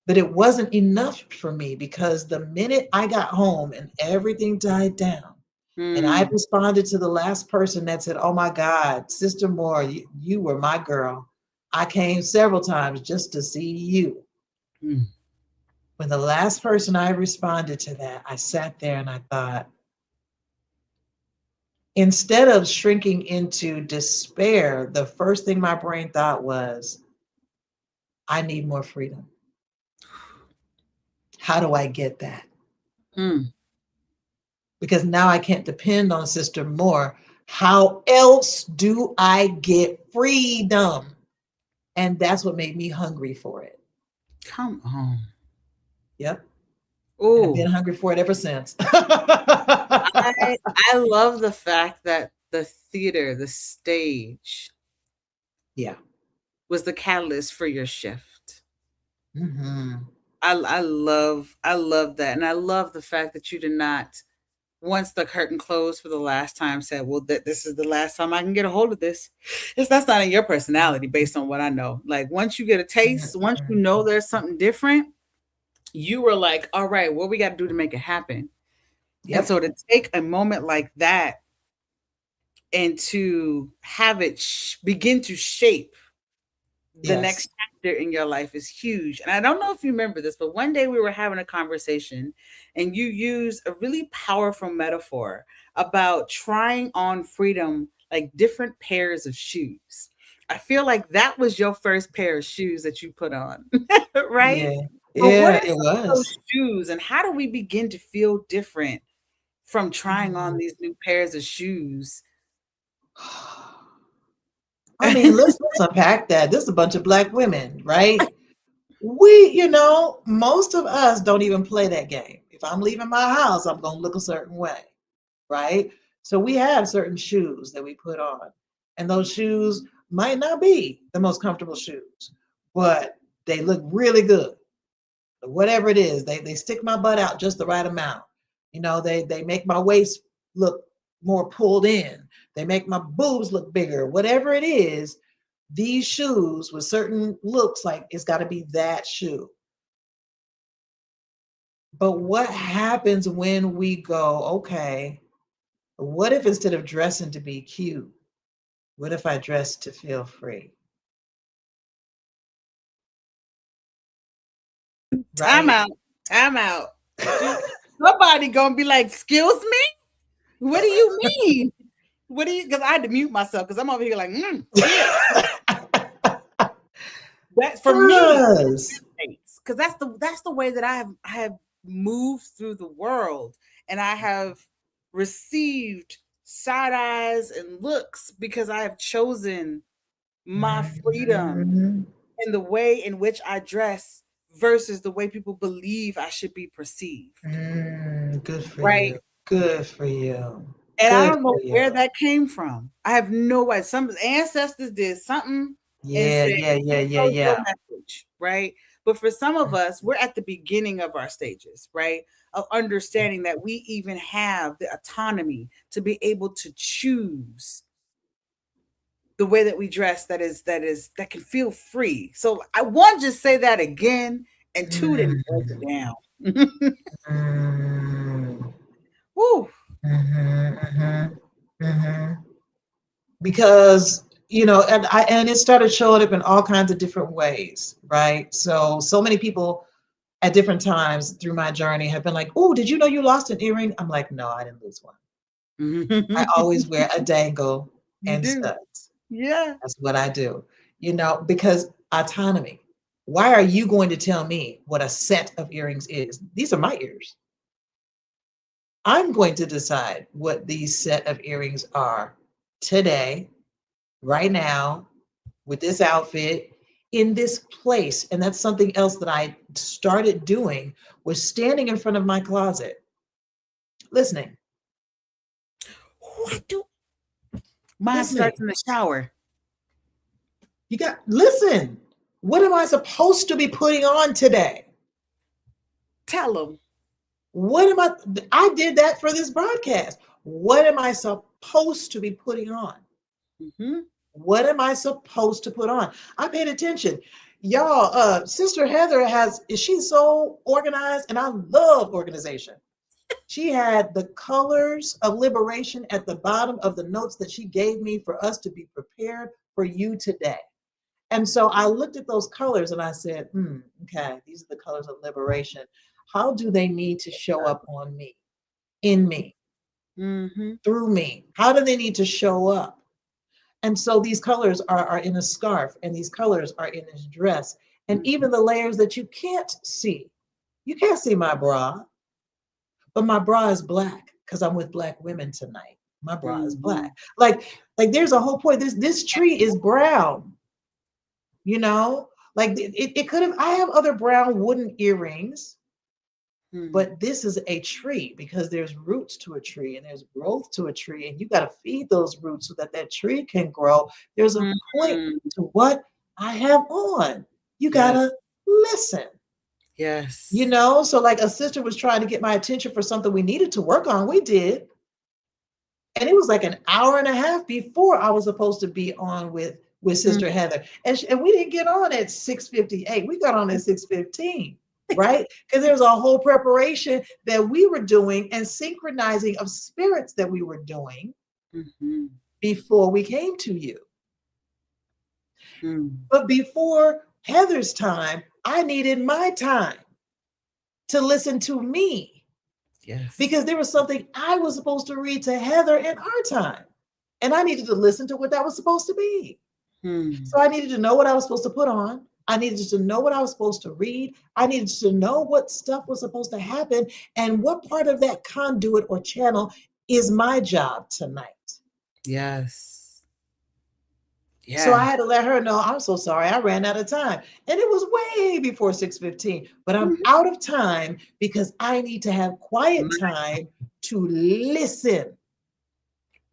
But it wasn't enough for me because the minute I got home and everything died down, and I Mm. responded to the last person that said, oh my God, Sister Moore, you were my girl. I came several times just to see you. Mm. When the last person I responded to that, I sat there and I thought, instead of shrinking into despair, the first thing my brain thought was, I need more freedom. How do I get that? Mm. Because now I can't depend on Sister Moore. How else do I get freedom? And that's what made me hungry for it. Come on. Yep. I've Oh, been hungry for it ever since. I love the fact that the theater, the stage, Yeah. was the catalyst for your shift. Hmm. I love that, and I love the fact that you did not, once the curtain closed for the last time, said, "Well, this is the last time I can get a hold of this." That's not in your personality, based on what I know. Like once you get a taste, once you know there's something different, you were like, "All right, what we got to do to make it happen?" And Yep. so to take a moment like that and to have it begin to shape the Yes. next chapter in your life is huge. And I don't know if you remember this, but one day we were having a conversation and you used a really powerful metaphor about trying on freedom, like different pairs of shoes. I feel like that was your first pair of shoes that you put on, right? Yeah. But what Yeah, are it some of those was. shoes and how do we begin to feel different from trying on these new pairs of shoes? I mean, let's unpack that. This is a bunch of black women, right? We, most of us don't even play that game. If I'm leaving my house, I'm going to look a certain way, right? So we have certain shoes that we put on, and those shoes might not be the most comfortable shoes, but they look really good. Whatever it is, they stick my butt out just the right amount. They make my waist look more pulled in. They make my boobs look bigger. Whatever it is, these shoes with certain looks, like it's got to be that shoe. But what happens when we go, okay, what if instead of dressing to be cute, what if I dress to feel free? Time Right? out. Time out. You, somebody gonna be like, "Excuse me? What do you mean? What do you?" Because I had to mute myself because I'm over here like, "Yeah." That for me, Yes. because that's the way that I have moved through the world, and I have received side eyes and looks because I have chosen my freedom Mhm. in the way in which I dress versus the way people believe I should be perceived. Good for Right. you. Good for you. And I Good don't for know you. where that came from. I have no idea. Some ancestors did something and Yeah, said, yeah, yeah, "Here yeah, goes your yeah. message," right? But for some of us, we're at the beginning of our stages, right? Of understanding that we even have the autonomy to be able to choose the way that we dress that can feel free. So I want to just say that again, and two, didn't break it Mm. down. Mm, Woo. mhm, mhm, mhm. Because and it started showing up in all kinds of different ways, right? So many people at different times through my journey have been like, "Oh, did you know you lost an earring?" I'm like, "No, I didn't lose one. I always wear a dangle You and do. studs. Yeah. That's what I do." Because autonomy. Why are you going to tell me what a set of earrings is? These are my ears. I'm going to decide what these set of earrings are today, right now, with this outfit, in this place. And that's something else that I started doing, was standing in front of my closet, listening, What do mine listening. starts in the shower? Listen, what am I supposed to be putting on today? Tell them. What am I did that for this broadcast. What am I supposed to be putting on? Hmm. What am I supposed to put on? I paid attention. Y'all, Sister Heather she's so organized, and I love organization. She had the colors of liberation at the bottom of the notes that she gave me for us to be prepared for you today. And so I looked at those colors and I said, okay, these are the colors of liberation. How do they need to show up on me, in me, Hmm. through me? How do they need to show up? And so these colors are in a scarf, and these colors are in this dress, and even the layers that you can't see. You can't see my bra, but my bra is black because I'm with black women tonight. My bra is Hmm. black. Like there's a whole point. This tree is brown, you know? Like it could have, I have other brown wooden earrings, Hmm. but this is a tree because there's roots to a tree and there's growth to a tree, and you got to feed those roots so that that tree can grow. There's a point Hmm. to what I have on. You got Yes. to listen. Yes. So like a sister was trying to get my attention for something we needed to work on. We did. And it was like an hour and a half before I was supposed to be on with Mm. Sister Heather, and we didn't get on at 6:58. We got on at 6:15, right? Because there was a whole preparation that we were doing and synchronizing of spirits that we were doing Mhm. before we came to you. Mm. But before Heather's time, I needed my time to listen to me, Yes. because there was something I was supposed to read to Heather in our time. And I needed to listen to what that was supposed to be. Hmm. So I needed to know what I was supposed to put on. I needed to know what I was supposed to read. I needed to know what stuff was supposed to happen and what part of that conduit or channel is my job tonight. Yes. So I Yeah. had to let her know, I'm so sorry, I ran out of time. And it was way before 6:15, but I'm Mhm. out of time because I need to have quiet My- time to listen.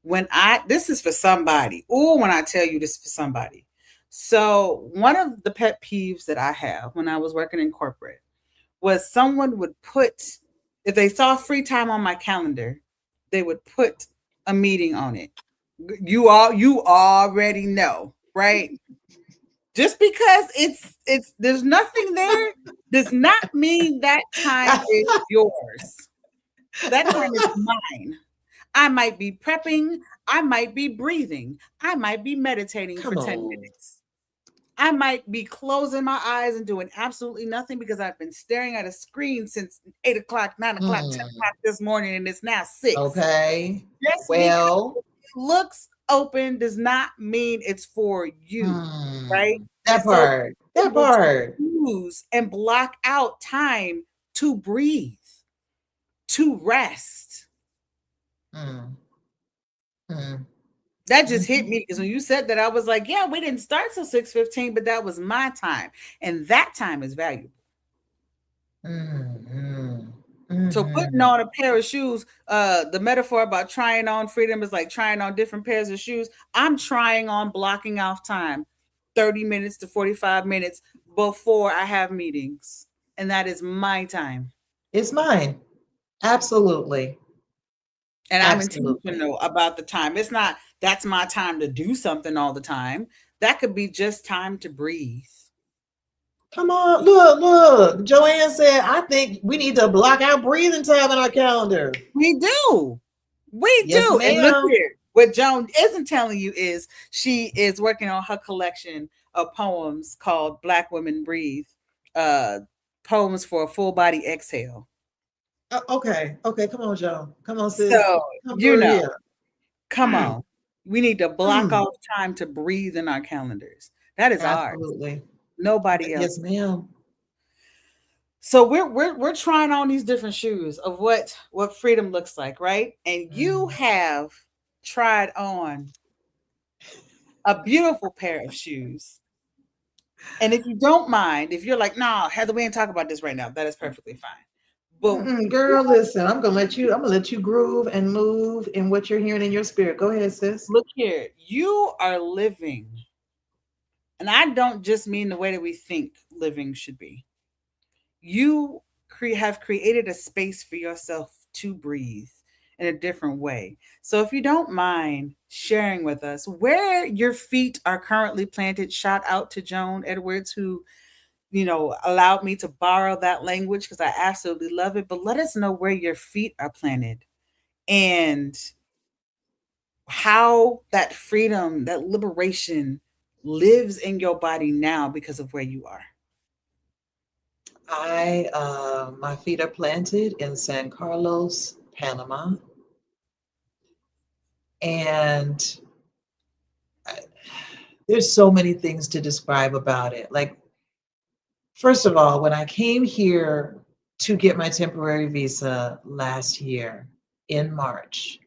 When I this is for somebody. Oh, when I tell you this is for somebody. So one of the pet peeves that I have when I was working in corporate was someone would put, if they saw free time on my calendar, they would put a meeting on it. You already know, right? Just because it's there's nothing there does not mean that time is yours. That time is mine. I might be prepping, I might be breathing, I might be meditating for Come 10 on. minutes. I might be closing my eyes and doing absolutely nothing because I've been staring at a screen since 8 o'clock, 9 o'clock, 10 o'clock Hmm. this morning, and it's now 6. Okay. Just because Well, it looks open does not mean it's for you, right? And that so part. being That able to part. choose and block out time to breathe, to rest. Mm, mm, That just hit mhm, me because when you said that, I was like, yeah, we didn't start till 6:15, but that was my time. And that time is valuable. mhm, So putting mhm. on a pair of shoes, the metaphor about trying on freedom is like trying on different pairs of shoes. I'm trying on blocking off time, 30 minutes to 45 minutes before I have meetings. And that is my time. It's mine. Absolutely. And I'm Absolutely. intentional about the time. It's not that's my time to do something all the time. That could be just time to breathe. Come on, look, look. Joanne said, I think we need to block out breathing time in our calendar. We do. We Yes, do. And look ma'am. here. What Joan isn't telling you is she is working on her collection of poems called Black Women Breathe. Uh Poems for a full body exhale. Okay, okay, come on, Joe. Come on, sis. So, Come you through know, here. come Mm, on. We need to block mm, off time to breathe in our calendars. That is ours. absolutely. Nobody else. Yes, ma'am. So we're trying on these different shoes of what freedom looks like, right? And you Mm. have tried on a beautiful pair of shoes. And if you don't mind, if you're like, nah, Heather, we ain't talk about this right now, that is perfectly fine. But Mm-mm, girl, listen, I'm gonna let you groove and move in what you're hearing in your spirit. Go ahead, sis. look here, you are living, and I don't just mean the way that we think living should be. You have created a space for yourself to breathe in a different way. So if you don't mind sharing with us where your feet are currently planted, shout out to Joan Edwards, who allowed me to borrow that language because I absolutely love it. But let us know where your feet are planted and how that freedom, that liberation lives in your body now because of where you are. My feet are planted in San Carlos, Panama, and I, there's so many things to describe about it. Like, first of all, when I came here to get my temporary visa last year in March,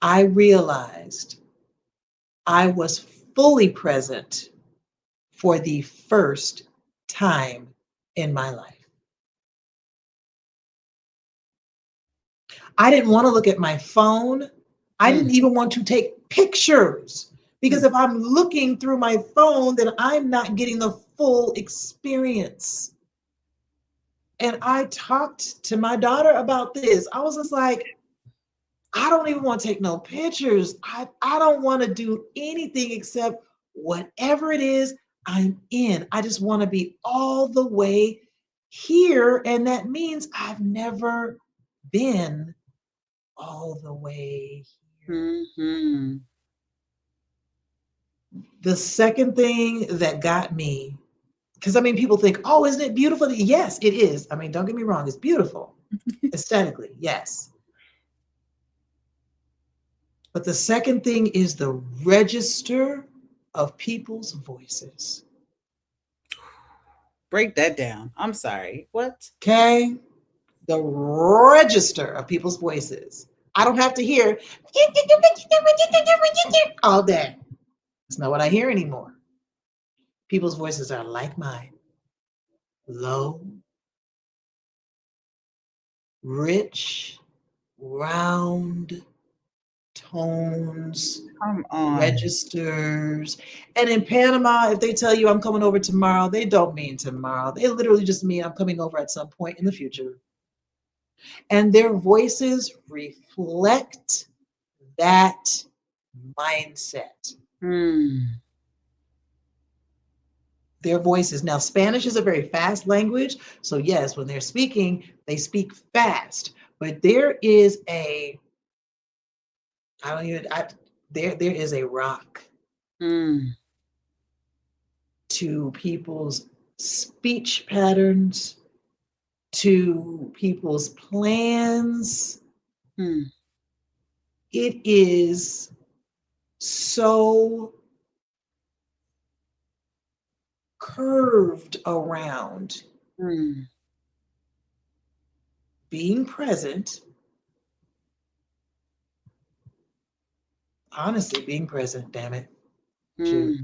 I realized I was fully present for the first time in my life. I didn't want to look at my phone. I Mm, didn't even want to take pictures because mm, if I'm looking through my phone, then I'm not getting the full experience. And I talked to my daughter about this. I was just like, I don't even want to take no pictures. I don't want to do anything except whatever it is I'm in. I just want to be all the way here. And that means I've never been all the way here. mhm, The second thing that got me, because I mean, people think, oh, isn't it beautiful? Yes, it is. I mean, don't get me wrong, it's beautiful aesthetically, yes. But the second thing is the register of people's voices. break that down. I'm sorry. What? Okay? The register of people's voices. I don't have to hear all day. It's not what I hear anymore. People's voices are like mine, low, rich, round tones, Come on. registers. And in Panama, if they tell you I'm coming over tomorrow, they don't mean tomorrow. They literally just mean I'm coming over at some point in the future. And their voices reflect that mindset. Mm, Their voices. Now, Spanish is a very fast language. So, yes, when they're speaking, they speak fast. But there is a, I don't even, I, there is a rock mm, to people's speech patterns, to people's plans. mm, It is so curved around mm, being present, honestly, being present, damn it. Shoot,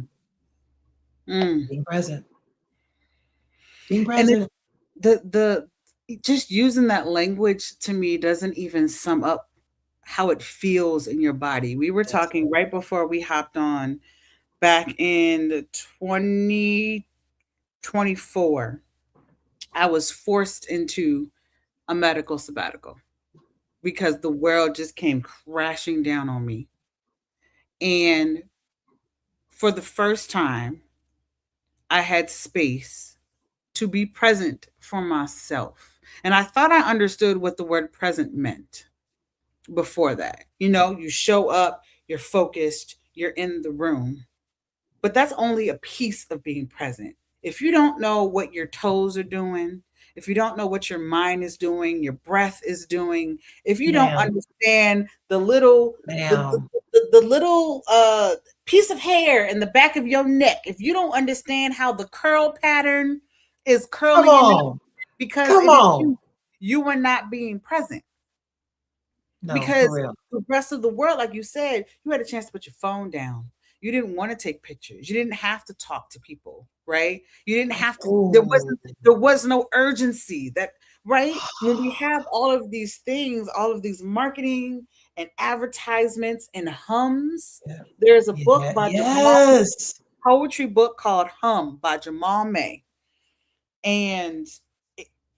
mm, mm. being present, being And present. the just using that language to me doesn't even sum up how it feels in your body. We were That's talking right before we hopped on back in the 2024. I was forced into a medical sabbatical because the world just came crashing down on me. And for the first time, I had space to be present for myself. And I thought I understood what the word present meant before that. You know, you show up, you're focused, you're in the room. But that's only a piece of being present. If you don't know what your toes are doing, if you don't know what your mind is doing, your breath is doing, if you don't Ma'am, understand the little ma'am. the little piece of hair in the back of your neck, if you don't understand how the curl pattern is Come curling in the on. because Come it is on. you are not being present. No, for Because real. the rest of the world, like you said, you had a chance to put your phone down. You didn't want to take pictures. You didn't have to talk to people, right? You didn't have to, Oh, there was no urgency that, right? When we have all of these things, all of these marketing and advertisements and hums, yeah. there's a book Yeah. by Jamal, Yes. poetry book called Hum by Jamal May. And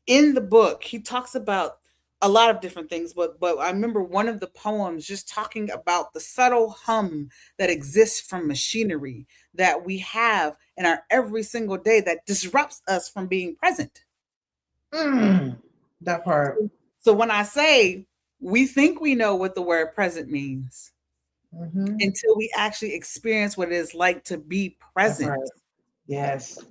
in the book he talks about a lot of different things, but I remember one of the poems just talking about the subtle hum that exists from machinery that we have in our every single day that disrupts us from being present. Mm, that part. So when I say we think we know what the word present means Hmm. until we actually experience what it is like to be That present, part. Yes.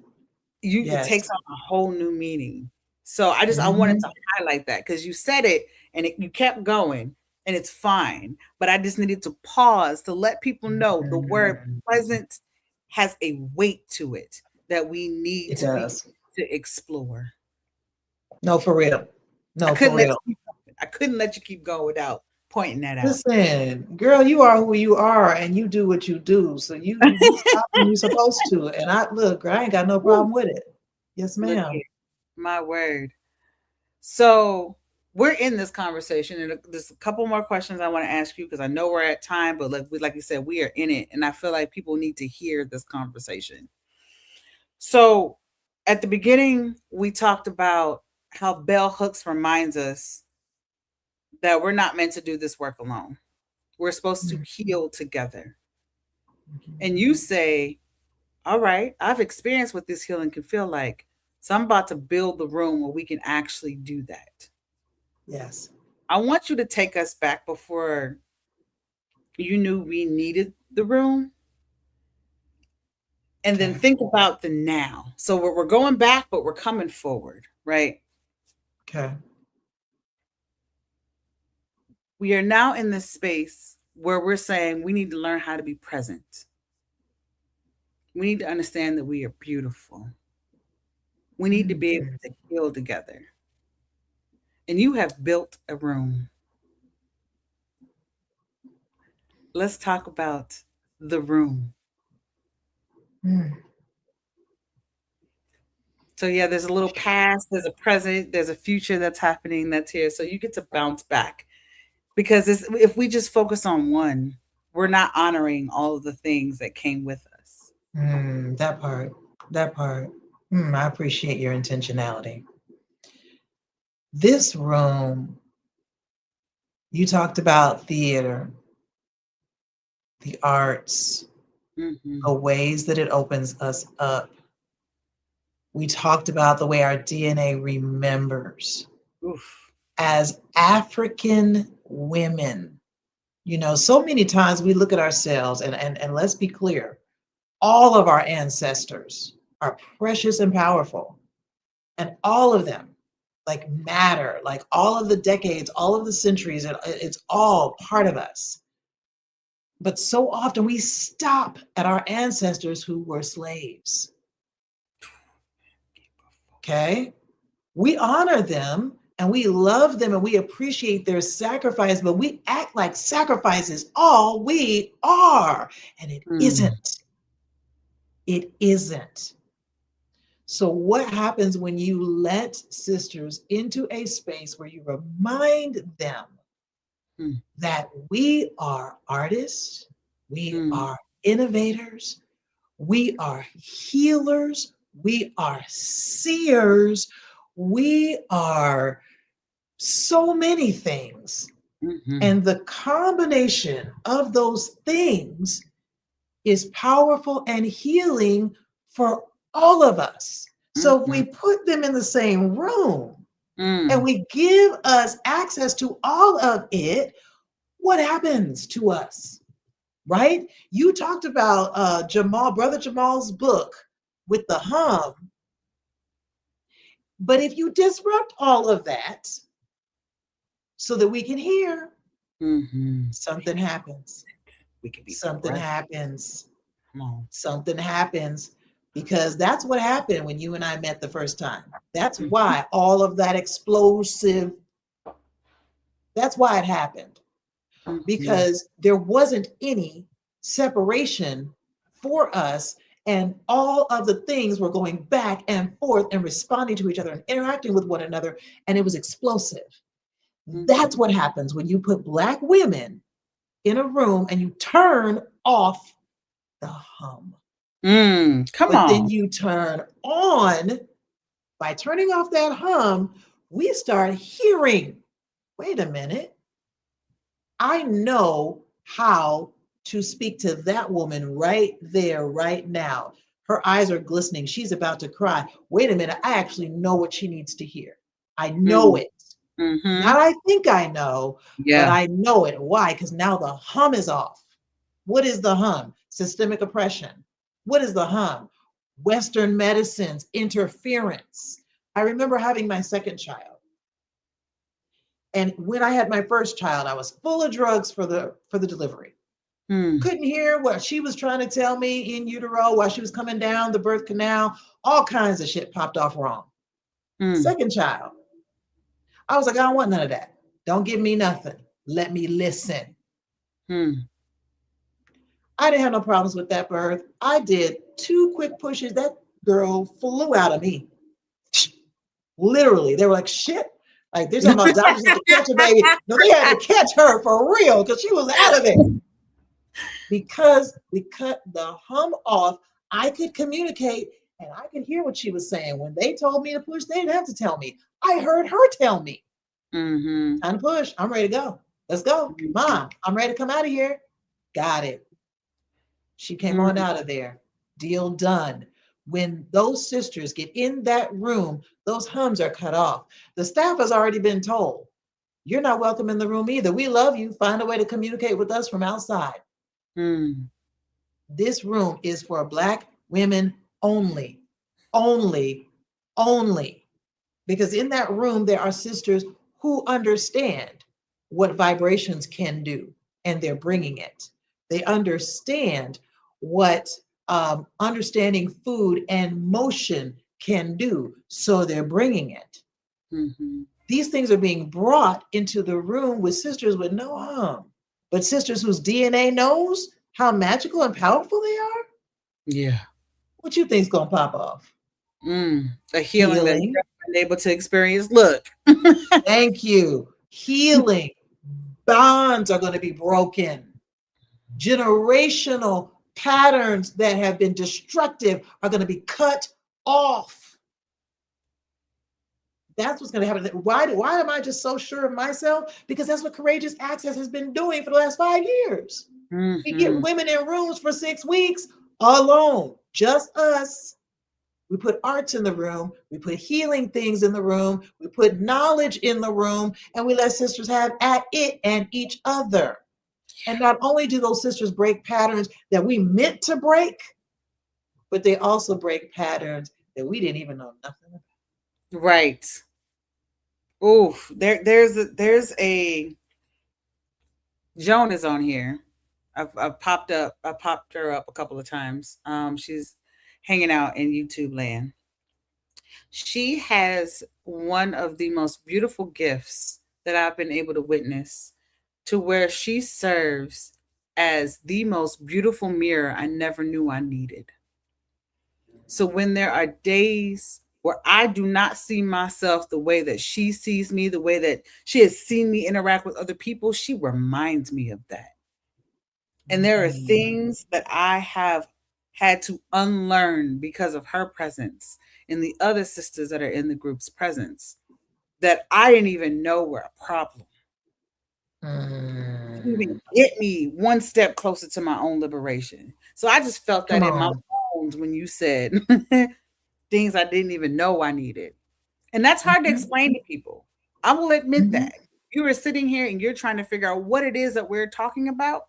you it Yes. takes on a whole new meaning. So I wanted Hmm. to highlight that because you said it and you kept going and it's fine. But I just needed to pause to let people know the word present has a weight to it that we need It to be does. to explore. No, for real. I No, for couldn't let real. you keep going. I couldn't let you keep going without pointing that out. Listen, girl, you are who you are and you do what you do. So you stop when you're supposed to. And I look, girl, I ain't got no Woo, problem with it. Yes, look ma'am. here, my word. So we're in this conversation, and there's a couple more questions I want to ask you because I know we're at time, but like you said, we are in it, and I feel like people need to hear this conversation. So at the beginning, we talked about how bell hooks reminds us that we're not meant to do this work alone. We're supposed to Mhm. heal together. And you say, "All right, I've experienced what this healing can feel like, so I'm about to build the room where we can actually do that." Yes. I want you to take us back before you knew we needed the room, and then Okay. think about the now. So we're going back, but we're coming forward, right? Okay. We are now in this space where we're saying we need to learn how to be present. We need to understand that we are beautiful. We need to be able Mhm. to heal together. And you have built a room. Let's talk about the room. Mm. So yeah, there's a little past, there's a present, there's a future that's happening that's here. So you get to bounce back because if we just focus on one, we're not honoring all of the things that came with us. Mm, that part. That part. I appreciate your intentionality. This room, you talked about theater, the arts, Hmm. the ways that it opens us up. We talked about the way our DNA remembers. Oof. As African women, so many times we look at ourselves and let's be clear, all of our ancestors are precious and powerful, and all of them like matter, like all of the decades, all of the centuries, it's all part of us. But so often we stop at our ancestors who were slaves. Okay, we honor them and we love them and we appreciate their sacrifice, but we act like sacrifice is all we are. And it Mm, isn't. It isn't. So, what happens when you let sisters into a space where you remind them mm, that we are artists, we mm, are innovators, we are healers, we are seers, we are so many things. mhm, And the combination of those things is powerful and healing for all of us. So if Mm-hmm. we put them in the same room and Mm. we give us access to all of it, what happens to us? Right? You talked about Brother Jamal's book with the hum, but if you disrupt all of that so that we can hear, Mm-hmm. something happens. We could be Something present. happens. Come on. Something happens because that's what happened when you and I met the first time. That's Mm-hmm. why all of that explosive, that's why it happened. Mm-hmm. Because there wasn't any separation for us, and all of the things were going back and forth and responding to each other and interacting with one another, and it was explosive. Mm-hmm. That's what happens when you put Black women in a room and you turn off the hum. Mm. Come But then on. you turn on, by turning off that hum, we start hearing, wait a minute, I know how to speak to that woman right there, right now. Her eyes are glistening. She's about to cry. Wait a minute, I actually know what she needs to hear. I know Mm. it. Mm-hmm. Not I think I know, but Yeah. I know it. Why? Because now the hum is off. What is the hum? Systemic oppression. What is the hum? Western medicine's interference. I remember having my second child. And when I had my first child, I was full of drugs for the delivery. Mm. Couldn't hear what she was trying to tell me in utero while she was coming down the birth canal. All kinds of shit popped off wrong. Mm. Second child, I was like, I don't want none of that. Don't give me nothing. Let me listen. Mm. I didn't have no problems with that birth. I did two quick pushes. That girl flew out of me. Literally. They were like, shit. Like they're talking about doctors have to catch a baby. No, they had to catch her for real because she was out of there. Because we cut the hum off, I could communicate and I could hear what she was saying. When they told me to push, they didn't have to tell me. I heard her tell me, Mm-hmm. time to push. I'm ready to go. Let's go. Mom, I'm ready to come out of here. Got it. She came on Mm-hmm. out of there. Deal done. When those sisters get in that room, those hums are cut off. The staff has already been told, you're not welcome in the room either. We love you. Find a way to communicate with us from outside. Mm. This room is for Black women only, only, only. Because in that room, there are sisters who understand what vibrations can do, and they're bringing it. They understand what understanding food and motion can do, so they're bringing it. Mm-hmm. These things are being brought into the room with sisters with no harm, but sisters whose DNA knows how magical and powerful they are. Yeah. What you think's gonna pop off? Mm. A healing that Healing. you've been able to experience. Look. Thank you. Healing. Bonds are going to be broken. Generational patterns that have been destructive are going to be cut off. That's what's going to happen. Why am I just so sure of myself? Because that's what Courageous Access has been doing for the last 5 years. We get Mm-hmm. women in rooms for 6 weeks alone, just us. We put arts in the room, we put healing things in the room, we put knowledge in the room, and we let sisters have at it and each other. And not only do those sisters break patterns that we meant to break, but they also break patterns that we didn't even know nothing about. Right. Oof. There's a Joan is on here. I popped her up a couple of times. She's hanging out in YouTube land. She has one of the most beautiful gifts that I've been able to witness, to where she serves as the most beautiful mirror I never knew I needed. So when there are days where I do not see myself the way that she sees me, the way that she has seen me interact with other people, she reminds me of that. And there are Mm. things that I have had to unlearn because of her presence and the other sisters that are in the group's presence, that I didn't even know were a problem. To even Mm. get me one step closer to my own liberation. So I just felt Come that in my on. bones when you said things I didn't even know I needed. And that's hard to Mhm, explain to people. I will admit mhm, that. You are sitting here and you're trying to figure out what it is that we're talking about.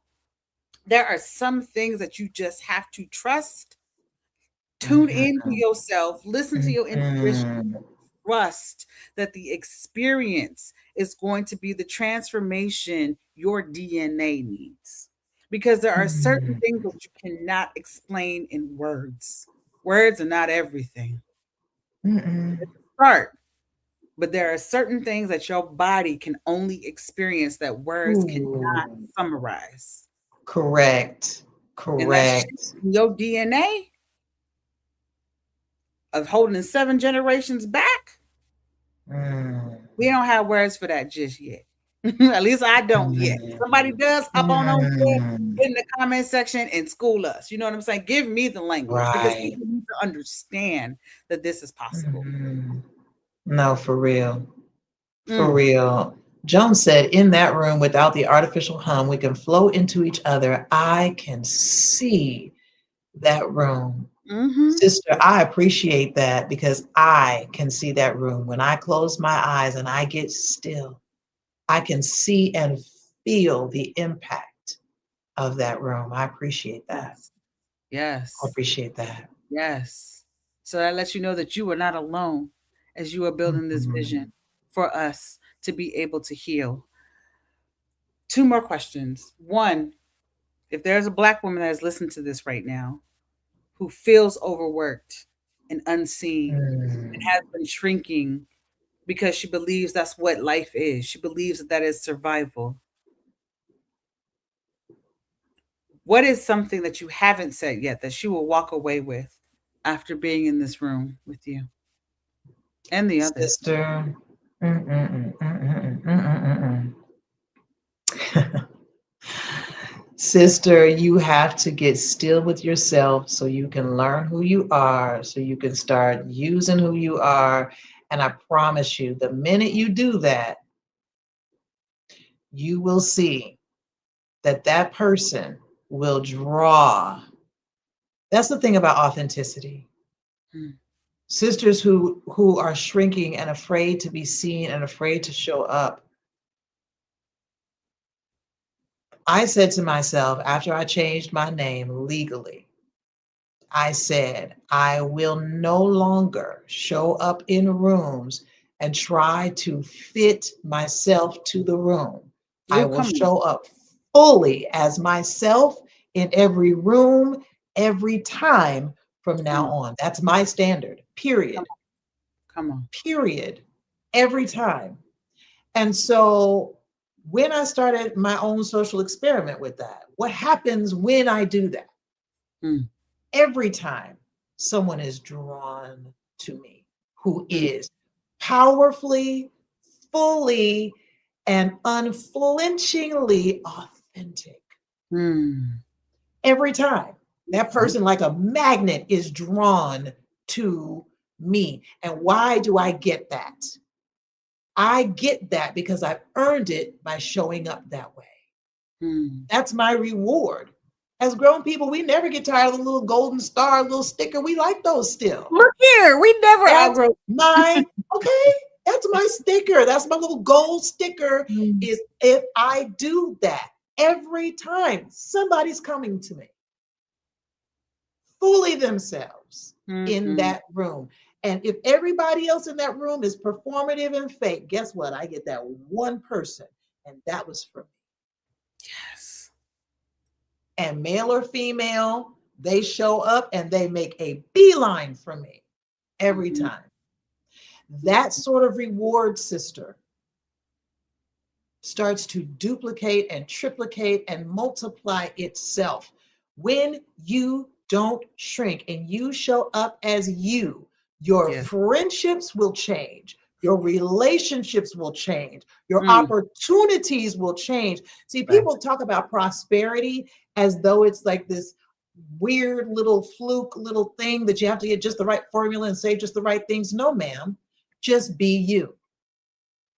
There are some things that you just have to trust, tune into mhm, yourself, listen to your intuition, mhm, trust that the experience is going to be the transformation your DNA needs. Because there are certain mhm, things that you cannot explain in words. Words are not everything. mhm. Start, but there are certain things that your body can only experience that words cannot Ooh, summarize. correct, And that shift correct. in your DNA of holding 7 generations back, Mm, we don't have words for that just yet. At least I don't yet. Somebody mm, does, hop on over mm. there in the comment section and school us. You know what I'm saying? Give me the language because Right. people need to understand that this is possible. Mhm. No, for real. For Mm, real. Jones said, in that room without the artificial hum, we can flow into each other. I can see that room. mm-hmm. Sister, I appreciate that because I can see that room. When I close my eyes and I get still, I can see and feel the impact of that room. I appreciate that. Yes. I Yes. appreciate that. Yes. So that lets you know that you are not alone as you are building this Mhm. vision for us to be able to heal. Two more questions. One, if there's a Black woman that is listening to this right now who feels overworked and unseen and Mm. has been shrinking because she believes that's what life is, she believes that that is survival. What is something that you haven't said yet that she will walk away with after being in this room with you and the others? Sister. Sister, you have to get still with yourself so you can learn who you are, so you can start using who you are. And I promise you, the minute you do that, you will see that that person will draw. That's the thing about authenticity. Mm, Sisters who are shrinking and afraid to be seen and afraid to show up. I said to myself after I changed my name legally, I said, I will no longer show up in rooms and try to fit myself to the room. I oh, will come on. show up fully as myself in every room, every time from Come now on. on. That's my standard, Come period, on. Come on. period, every time. And so when I started my own social experiment with that, what happens when I do that? Mm, Every time someone is drawn to me who mm, is powerfully, fully, and unflinchingly authentic. mm. Every time that Fun. person, like a magnet, is drawn to me. And why do I get that? I get that because I've earned it by showing up that way. Mm. That's my reward. As grown people, we never get tired of the little golden star, little sticker. We like those still. Look here, we never That's outgrow. my, okay, that's my sticker. That's my little gold sticker. Mm, Is if I do that every time somebody's coming to me, fully themselves in mm-hmm. that room. And if everybody else in that room is performative and fake, guess what? I get that one person, and that was for me. Yes. And male or female, they show up and they make a beeline for me every Mm-hmm. time. That sort of reward, sister, starts to duplicate and triplicate and multiply itself. When you don't shrink and you show up as you, your Yes. friendships will change. Your relationships will change. Your Mm. opportunities will change. See, Right. people talk about prosperity as though it's like this weird little fluke little thing that you have to get just the right formula and say just the right things. No, ma'am. Just be you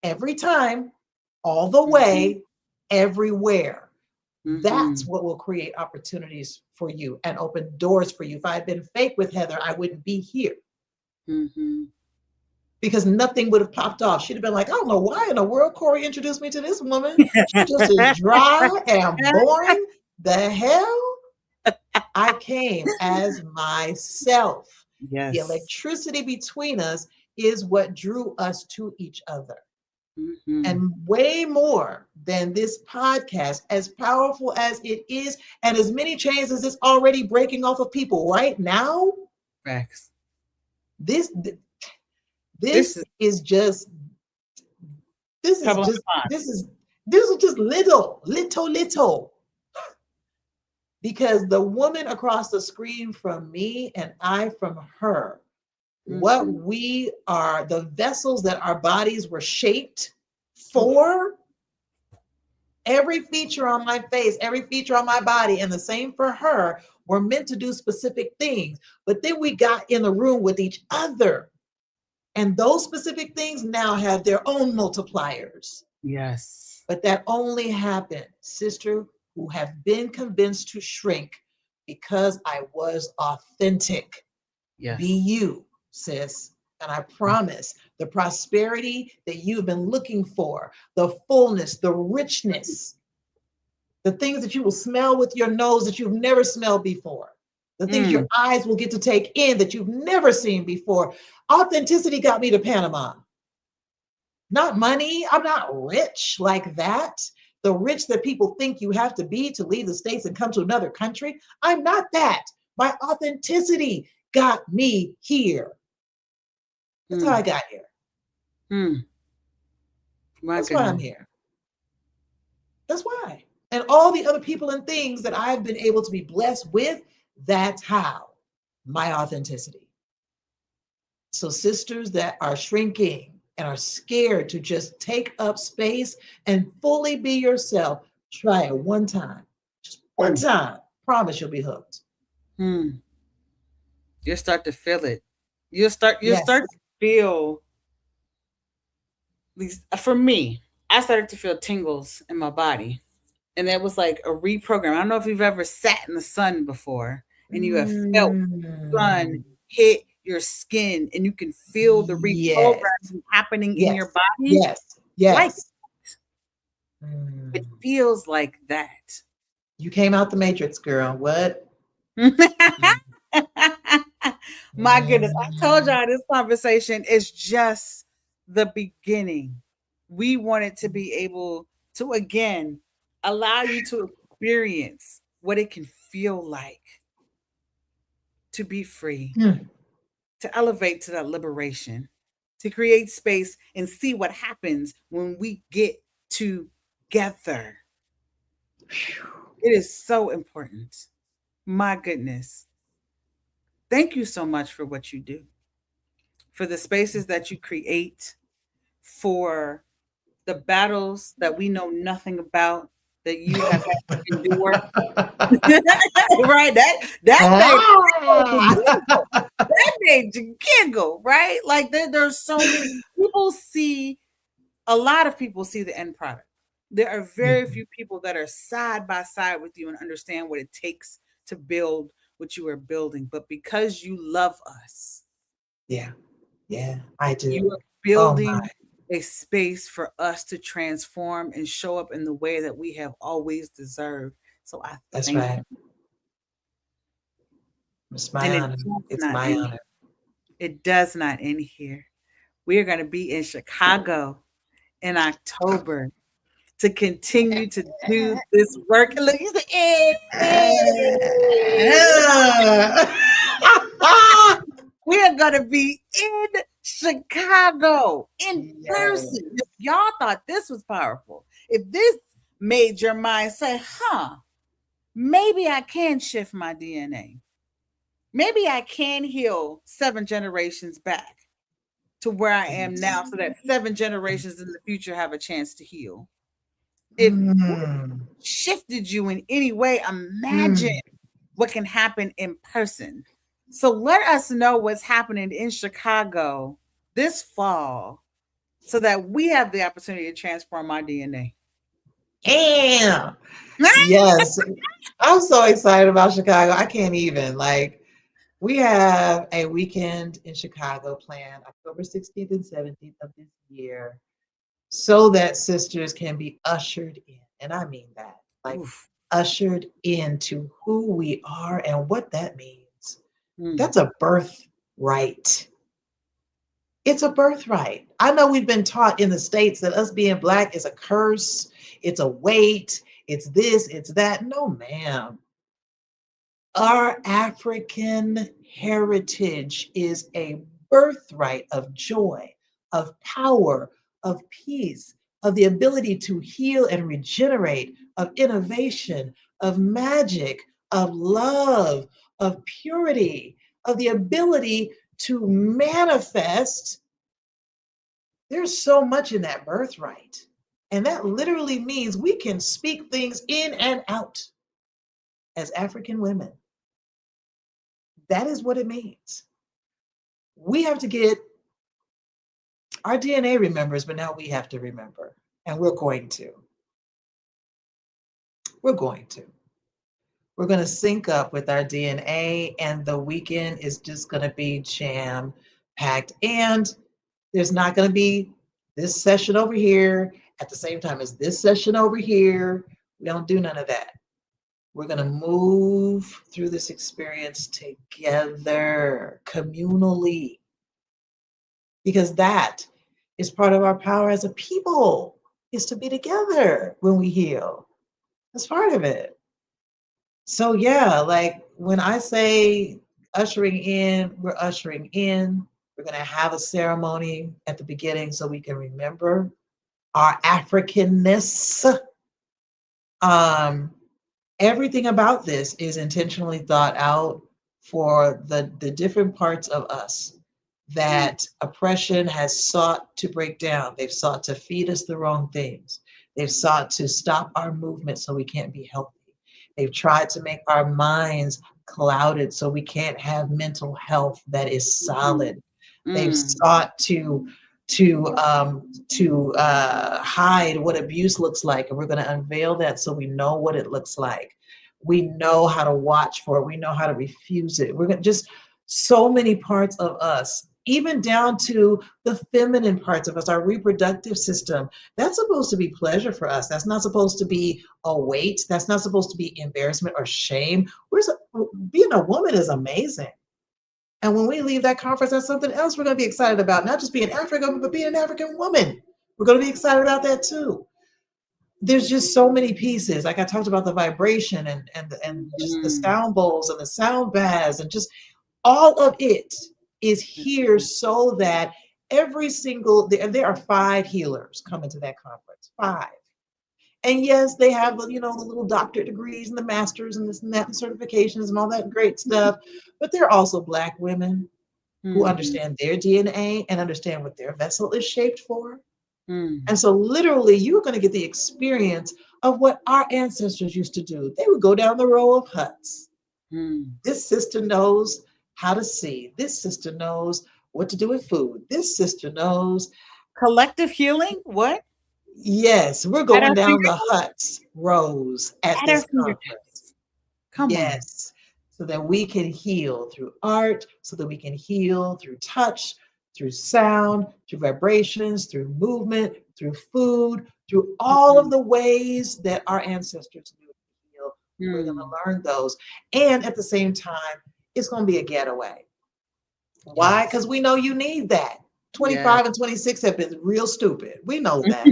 every time, all the Mm-hmm. way, everywhere. Mm-hmm. That's what will create opportunities for you and open doors for you. If I had been fake with Heather, I wouldn't be here. Mm-hmm. because nothing would have popped off. She'd have been like, I don't know why in the world Corey introduced me to this woman. She just is dry and boring. The hell? I came as myself. The Yes. electricity between us is what drew us to each other. Mm-hmm. And way more than this podcast, as powerful as it is, and as many chains as it's already breaking off of people right now, Facts. this This this is is just this is couple of just fun. this is just little because the woman across the screen from me and I from her, what Mm-hmm. we are, the vessels that our bodies were shaped Oof. for, every feature on my face, every feature on my body, and the same for her, were meant to do specific things. But then we got in the room with each other, and those specific things now have their own multipliers. Yes. But that only happened, sister, who have been convinced to shrink because I was authentic. Be Yes. you, sis. And I promise the prosperity that you've been looking for, the fullness, the richness, the things that you will smell with your nose that you've never smelled before, the things your Mm. eyes will get to take in that you've never seen before. Authenticity got me to Panama. Not money. I'm not rich like that. The rich that people think you have to be to leave the States and come to another country. I'm not that. My authenticity got me here. That's how I Mm. got here. Mm. My That's why I'm goodness. here. That's why. And all the other people and things that I've been able to be blessed with, that's how. My authenticity. So, sisters that are shrinking and are scared to just take up space and fully be yourself, try it one time. Just one Mm. time. Promise you'll be hooked. Mm. You'll start to feel it. You'll Yes. start to feel, at least for me, I started to feel tingles in my body. And that was like a reprogram. I don't know if you've ever sat in the sun before and you have felt the sun Mm. hit your skin and you can feel the Yes. reprogramming happening in your Yes. body. Yes. Like Yes. it Mm. feels like that. You came out the matrix, girl. What? My goodness, I told Mm. y'all this conversation is just the beginning. We wanted to be able to again allow you to experience what it can feel like to be free, Mm. to elevate to that liberation, to create space and see what happens when we get together. It is so important. My goodness. Thank you so much for what you do, for the spaces that you create, for the battles that we know nothing about that you have had to endure. Right? That made Ah! that made you giggle, right? Like there's so many people see a lot of people see the end product. There are very Mhm. few people that are side by side with you and understand what it takes to build what you are building. But because you love us, Yeah, yeah, I you do. are Oh my, building a space for us to transform and show up in the way that we have always deserved. So I that's thank right. you. It's my And it honor. does It's not my end honor. here. It does not end here. We are going to be in Chicago in October to continue to do this work. And look, you say, we are going to be in Chicago in Yes. person. If y'all thought this was powerful, if this made your mind say, maybe I can shift my DNA. Maybe I can heal 7 generations back to where I am now so that 7 generations in the future have a chance to heal. If Mm, shifted you in any way, imagine mm. what can happen in person. So let us know what's happening in Chicago this fall so that we have the opportunity to transform our DNA. Damn. Yes. I'm so excited about Chicago. I can't even like. We have a weekend in Chicago planned October 16th and 17th of this year so that sisters can be ushered in. And I mean that, like Oof. ushered into who we are and what that means. Mm. That's a birthright. It's a birthright. I know we've been taught in the States that us being Black is a curse, it's a weight, it's this, it's that. No, ma'am. Our African heritage is a birthright of joy, of power, of peace, of the ability to heal and regenerate, of innovation, of magic, of love, of purity, of the ability to manifest. There's so much in that birthright. And that literally means we can speak things in and out as African women. That is what it means. We have to get our DNA remembers, but now we have to remember. And we're going to. We're going to. We're going to sync up with our DNA, and the weekend is just going to be jam packed. And there's not going to be this session over here at the same time as this session over here. We don't do none of that. We're going to move through this experience together, communally, because that is part of our power as a people, is to be together when we heal. That's part of it. So yeah, like when I say ushering in, we're ushering in. We're going to have a ceremony at the beginning so we can remember our Africanness. Um, Everything about this is intentionally thought out for the different parts of us Mm. that oppression has sought to break down. They've sought to feed us the wrong things. They've sought to stop our movement so we can't be healthy. They've tried to make our minds clouded so we can't have mental health that is Mm. solid. They've Mm. sought to hide what abuse looks like, and we're going to unveil that so we know what it looks like. We know how to watch for it. We know how to refuse it. We're going to just so many parts of us, even down to the feminine parts of us, our reproductive system. That's supposed to be pleasure for us. That's not supposed to be a weight. That's not supposed to be embarrassment or shame. Being a woman is amazing. And when we leave that conference, that's something else we're going to be excited about. Not just being African, but being an African woman. We're going to be excited about that too. There's just so many pieces. Like I talked about the vibration and just the Mm. sound bowls and the sound baths and just all of it is here so that every single there are 5 healers coming to that conference. 5. And yes, they have the little doctorate degrees and the masters and this and that and certifications and all that great stuff. But they're also Black women who Mm. understand their DNA and understand what their vessel is shaped for. Mm. And so, literally, you're going to get the experience of what our ancestors used to do. They would go down the row of huts. Mm. This sister knows how to see. This sister knows what to do with food. This sister knows. Collective healing? What? Yes, we're At our going down the fingertips? huts rows at At our this conference. fingertips. Come on. Yes, so that we can heal through art, so that we can heal through touch, through sound, through vibrations, through movement, through food, through all of Mm. the ways that our ancestors knew to heal. We're going Mm. to learn those. And at the same time, it's going to be a getaway. Why? Yes. Because we know you need that. Yes. 25 and 26 have been real stupid. We know that.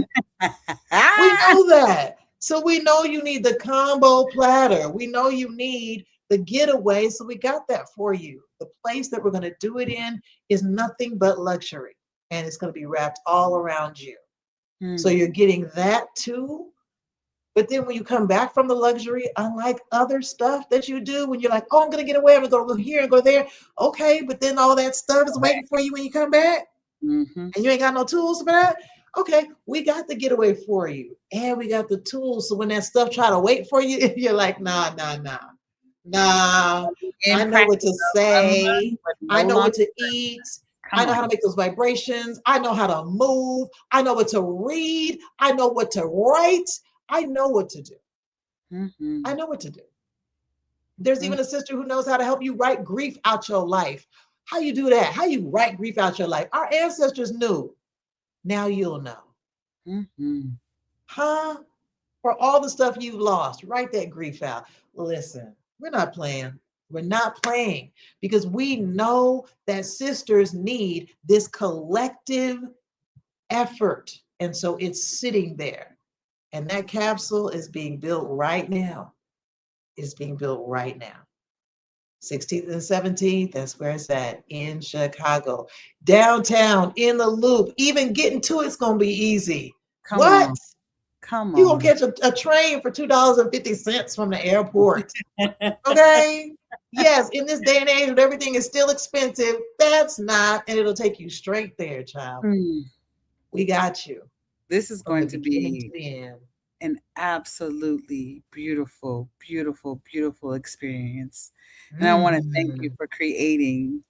We know that. So we know you need the combo platter. We know you need the getaway. So we got that for you. The place that we're going to do it in is nothing but luxury. And it's going to be wrapped all around you. So Mm. you're getting that too. But then when you come back from the luxury, unlike other stuff that you do, when you're like, oh, I'm going to get away, I'm going to go here and go there. Okay, but then all that stuff is waiting for you when you come back Mm-hmm. and you ain't got no tools for that. Okay, we got the getaway for you, and we got the tools. So when that stuff try to wait for you, you're like, nah, nah, nah, nah. I know what Impractical, to say. unlearned, but I no know longer. what to eat. I Come know how to on. make those vibrations. I know how to move. I know what to read. I know what to write. I know what to do. I Mm-hmm. know what to do. There's Mm, even a sister who knows how to help you write grief out your life. How you do that? How you write grief out your life? Our ancestors knew. Now you'll know. mhm. Huh? For all the stuff you've lost, write that grief out. Listen, we're not playing. We're not playing because we know that sisters need this collective effort. And so it's sitting there. And that capsule is being built right now. It's being built right now. 16th and 17th, that's where it's at in Chicago. Downtown, in the loop. Even getting to it's going to be easy. Come What? on. Come You going to on. catch a train for $2.50 from the airport. Okay? Yes, in this day and age when everything is still expensive, that's not, and it'll take you straight there, child. Mm. We got you This is from going the to beginning to be the end. an absolutely beautiful, beautiful, beautiful experience. And I want to thank you Mm. for creating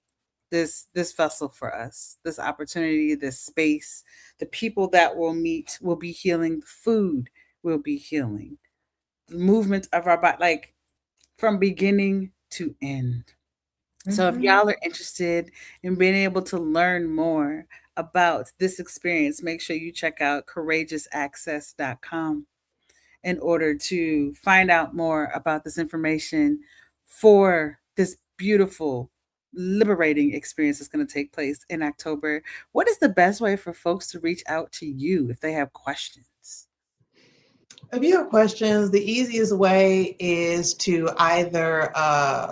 this vessel for us, this opportunity, this space. The people that will meet will be healing. The food will be healing. The movement of our body, like from beginning to end. So if Mhm. y'all are interested in being able to learn more about this experience, make sure you check out courageousaccess.com in order to find out more about this information for this beautiful, liberating experience that's going to take place in October. What is the best way for folks to reach out to you if they have questions? If you have questions, the easiest way is to either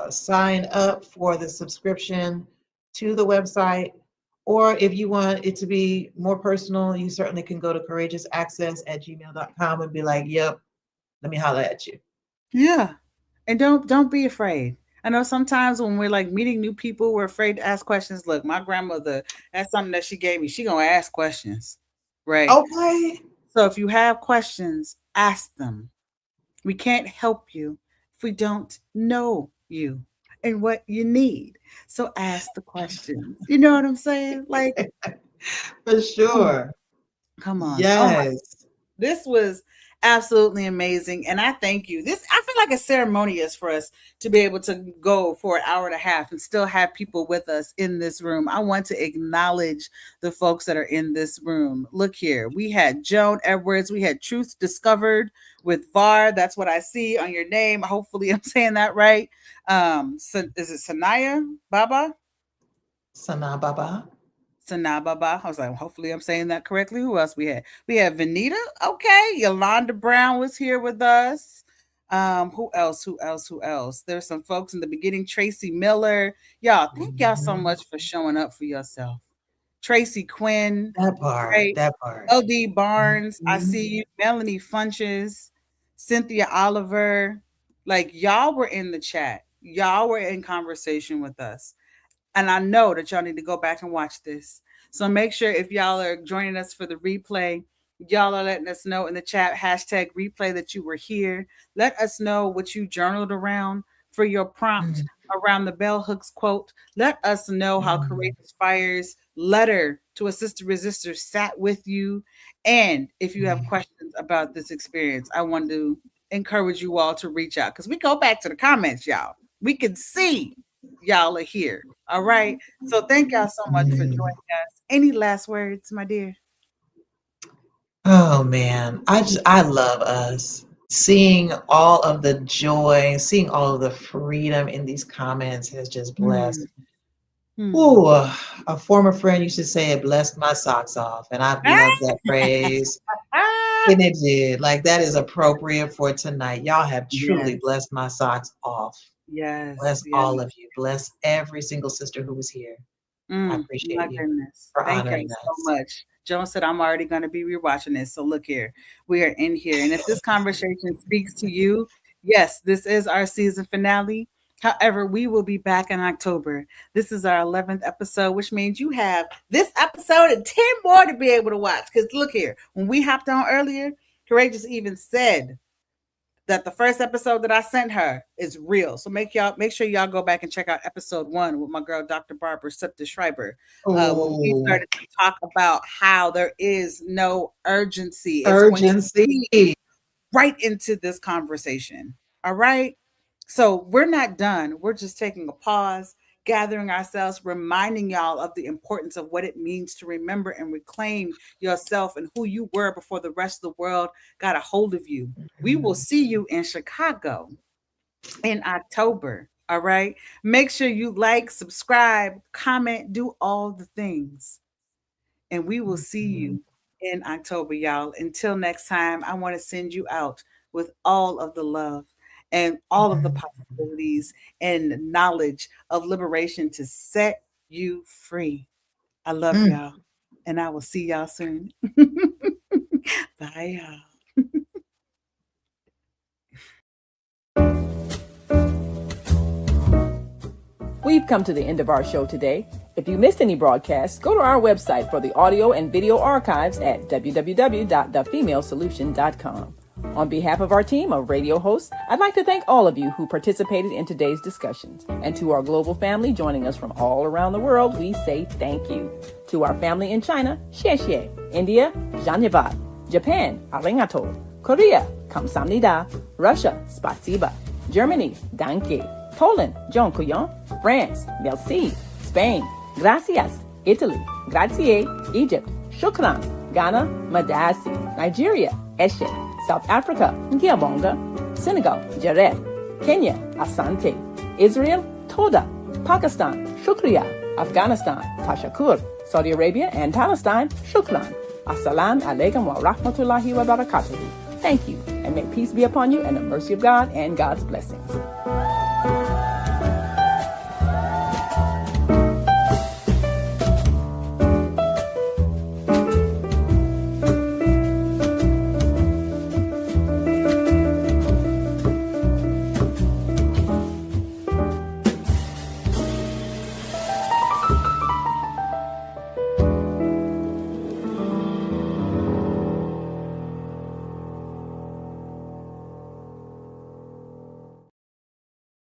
sign up for the subscription to the website, or if you want it to be more personal, you certainly can go to courageousaccess@gmail.com and be like, yep, let me holler at you. Yeah. And don't be afraid. I know sometimes when we're like meeting new people, we're afraid to ask questions. Look, my grandmother, that's something that she gave me. She gonna ask questions. Right. Okay. So if you have questions, ask them. We can't help you if we don't know you and what you need. So ask the questions. You know what I'm saying? Like, For come on. sure. Come on. Oh my, Yes. this was absolutely amazing. And I thank you. This, I feel like it's ceremonious for us to be able to go for an hour and a half and still have people with us in this room. I want to acknowledge the folks that are in this room. Look here. We had Joan Edwards. We had Truth Discovered with VAR. That's what I see on your name. Hopefully I'm saying that right. So is it Sanaya Baba? Sana Baba. Sanababa. I was like, hopefully I'm saying that correctly. Who else we had? We had Vanita. Okay. Yolanda Brown was here with us. Who else? Who else? Who else? There's some folks in the beginning. Tracy Miller. Y'all, thank y'all so Mhm. much for showing up for yourself. Tracy Quinn, That part. right? That part. LD Barnes. I Mhm. see you. Melanie Funches, Cynthia Oliver. Like y'all were in the chat. Y'all were in conversation with us. And I know that y'all need to go back and watch this. So make sure if y'all are joining us for the replay, y'all are letting us know in the chat hashtag replay that you were here. Let us know what you journaled around for your prompt Mm. around the bell hooks quote. Let us know how Mm. Courageous Fire's letter to a sister resistor sat with you. And if you have Mm. questions about this experience, I want to encourage you all to reach out because we go back to the comments, y'all. We can see y'all are here. All right. So thank y'all so much for Mm. joining us. Any last words, my dear? Oh man, I love us. Seeing all of the joy, seeing all of the freedom in these comments has just blessed. Hmm. Hmm. Ooh, a former friend used to say it blessed my socks off, and I love that phrase. Ah! And it did. Like that is appropriate for tonight. Y'all have truly Yes. blessed my socks off. Yes. Bless Yes. all of you. Bless every single sister who was here. I My appreciate you goodness. for Thank y'all honoring so us. much. Joan said, I'm already going to be rewatching this. So look here. We are in here. And if this conversation speaks to you, yes, this is our season finale. However, we will be back in October. This is our 11th episode, which means you have this episode and 10 more to be able to watch. Because look here, when we hopped on earlier, Courageous even said that the first episode that I sent her is real. So make sure y'all go back and check out episode 1 with my girl Dr. Barbara Sipta Schreiber, when we Oh, started to talk about how there is no urgency. It's when urgency. she right into this conversation. All right. So we're not done. We're just taking a pause, gathering ourselves, reminding y'all of the importance of what it means to remember and reclaim yourself and who you were before the rest of the world got a hold of you. We will Mhm. see you in Chicago in October. All right. Make sure you like, subscribe, comment, do all the things. And we will see Mhm. you in October, y'all. Until next time, I want to send you out with all of the love and all of the Mhm. possibilities and knowledge of liberation to set you free. I love Mm. y'all. And I will see y'all soon. Bye, y'all. We've come to the end of our show today. If you missed any broadcasts, go to our website for the audio and video archives at www.thefemalesolution.com. On behalf of our team of radio hosts, I'd like to thank all of you who participated in today's discussions. And to our global family joining us from all around the world, we say thank you. To our family in China, xie xie. India, Dhanyavad. Japan, arigato. Korea, kamsamnida. Russia, spasiba. Germany, danke. Poland, dziękuję. France, merci. Spain, gracias. Italy, grazie. Egypt, shukran. Ghana, madasi. Nigeria, eshe. South Africa, ngiabonga. Senegal, jaref. Kenya, asante. Israel, toda. Pakistan, shukriya. Afghanistan, tashakur. Saudi Arabia and Palestine, shukran. Assalamu alaikum wa rahmatullahi wa barakatuhu. Thank you, and may peace be upon you and the mercy of God and God's blessings.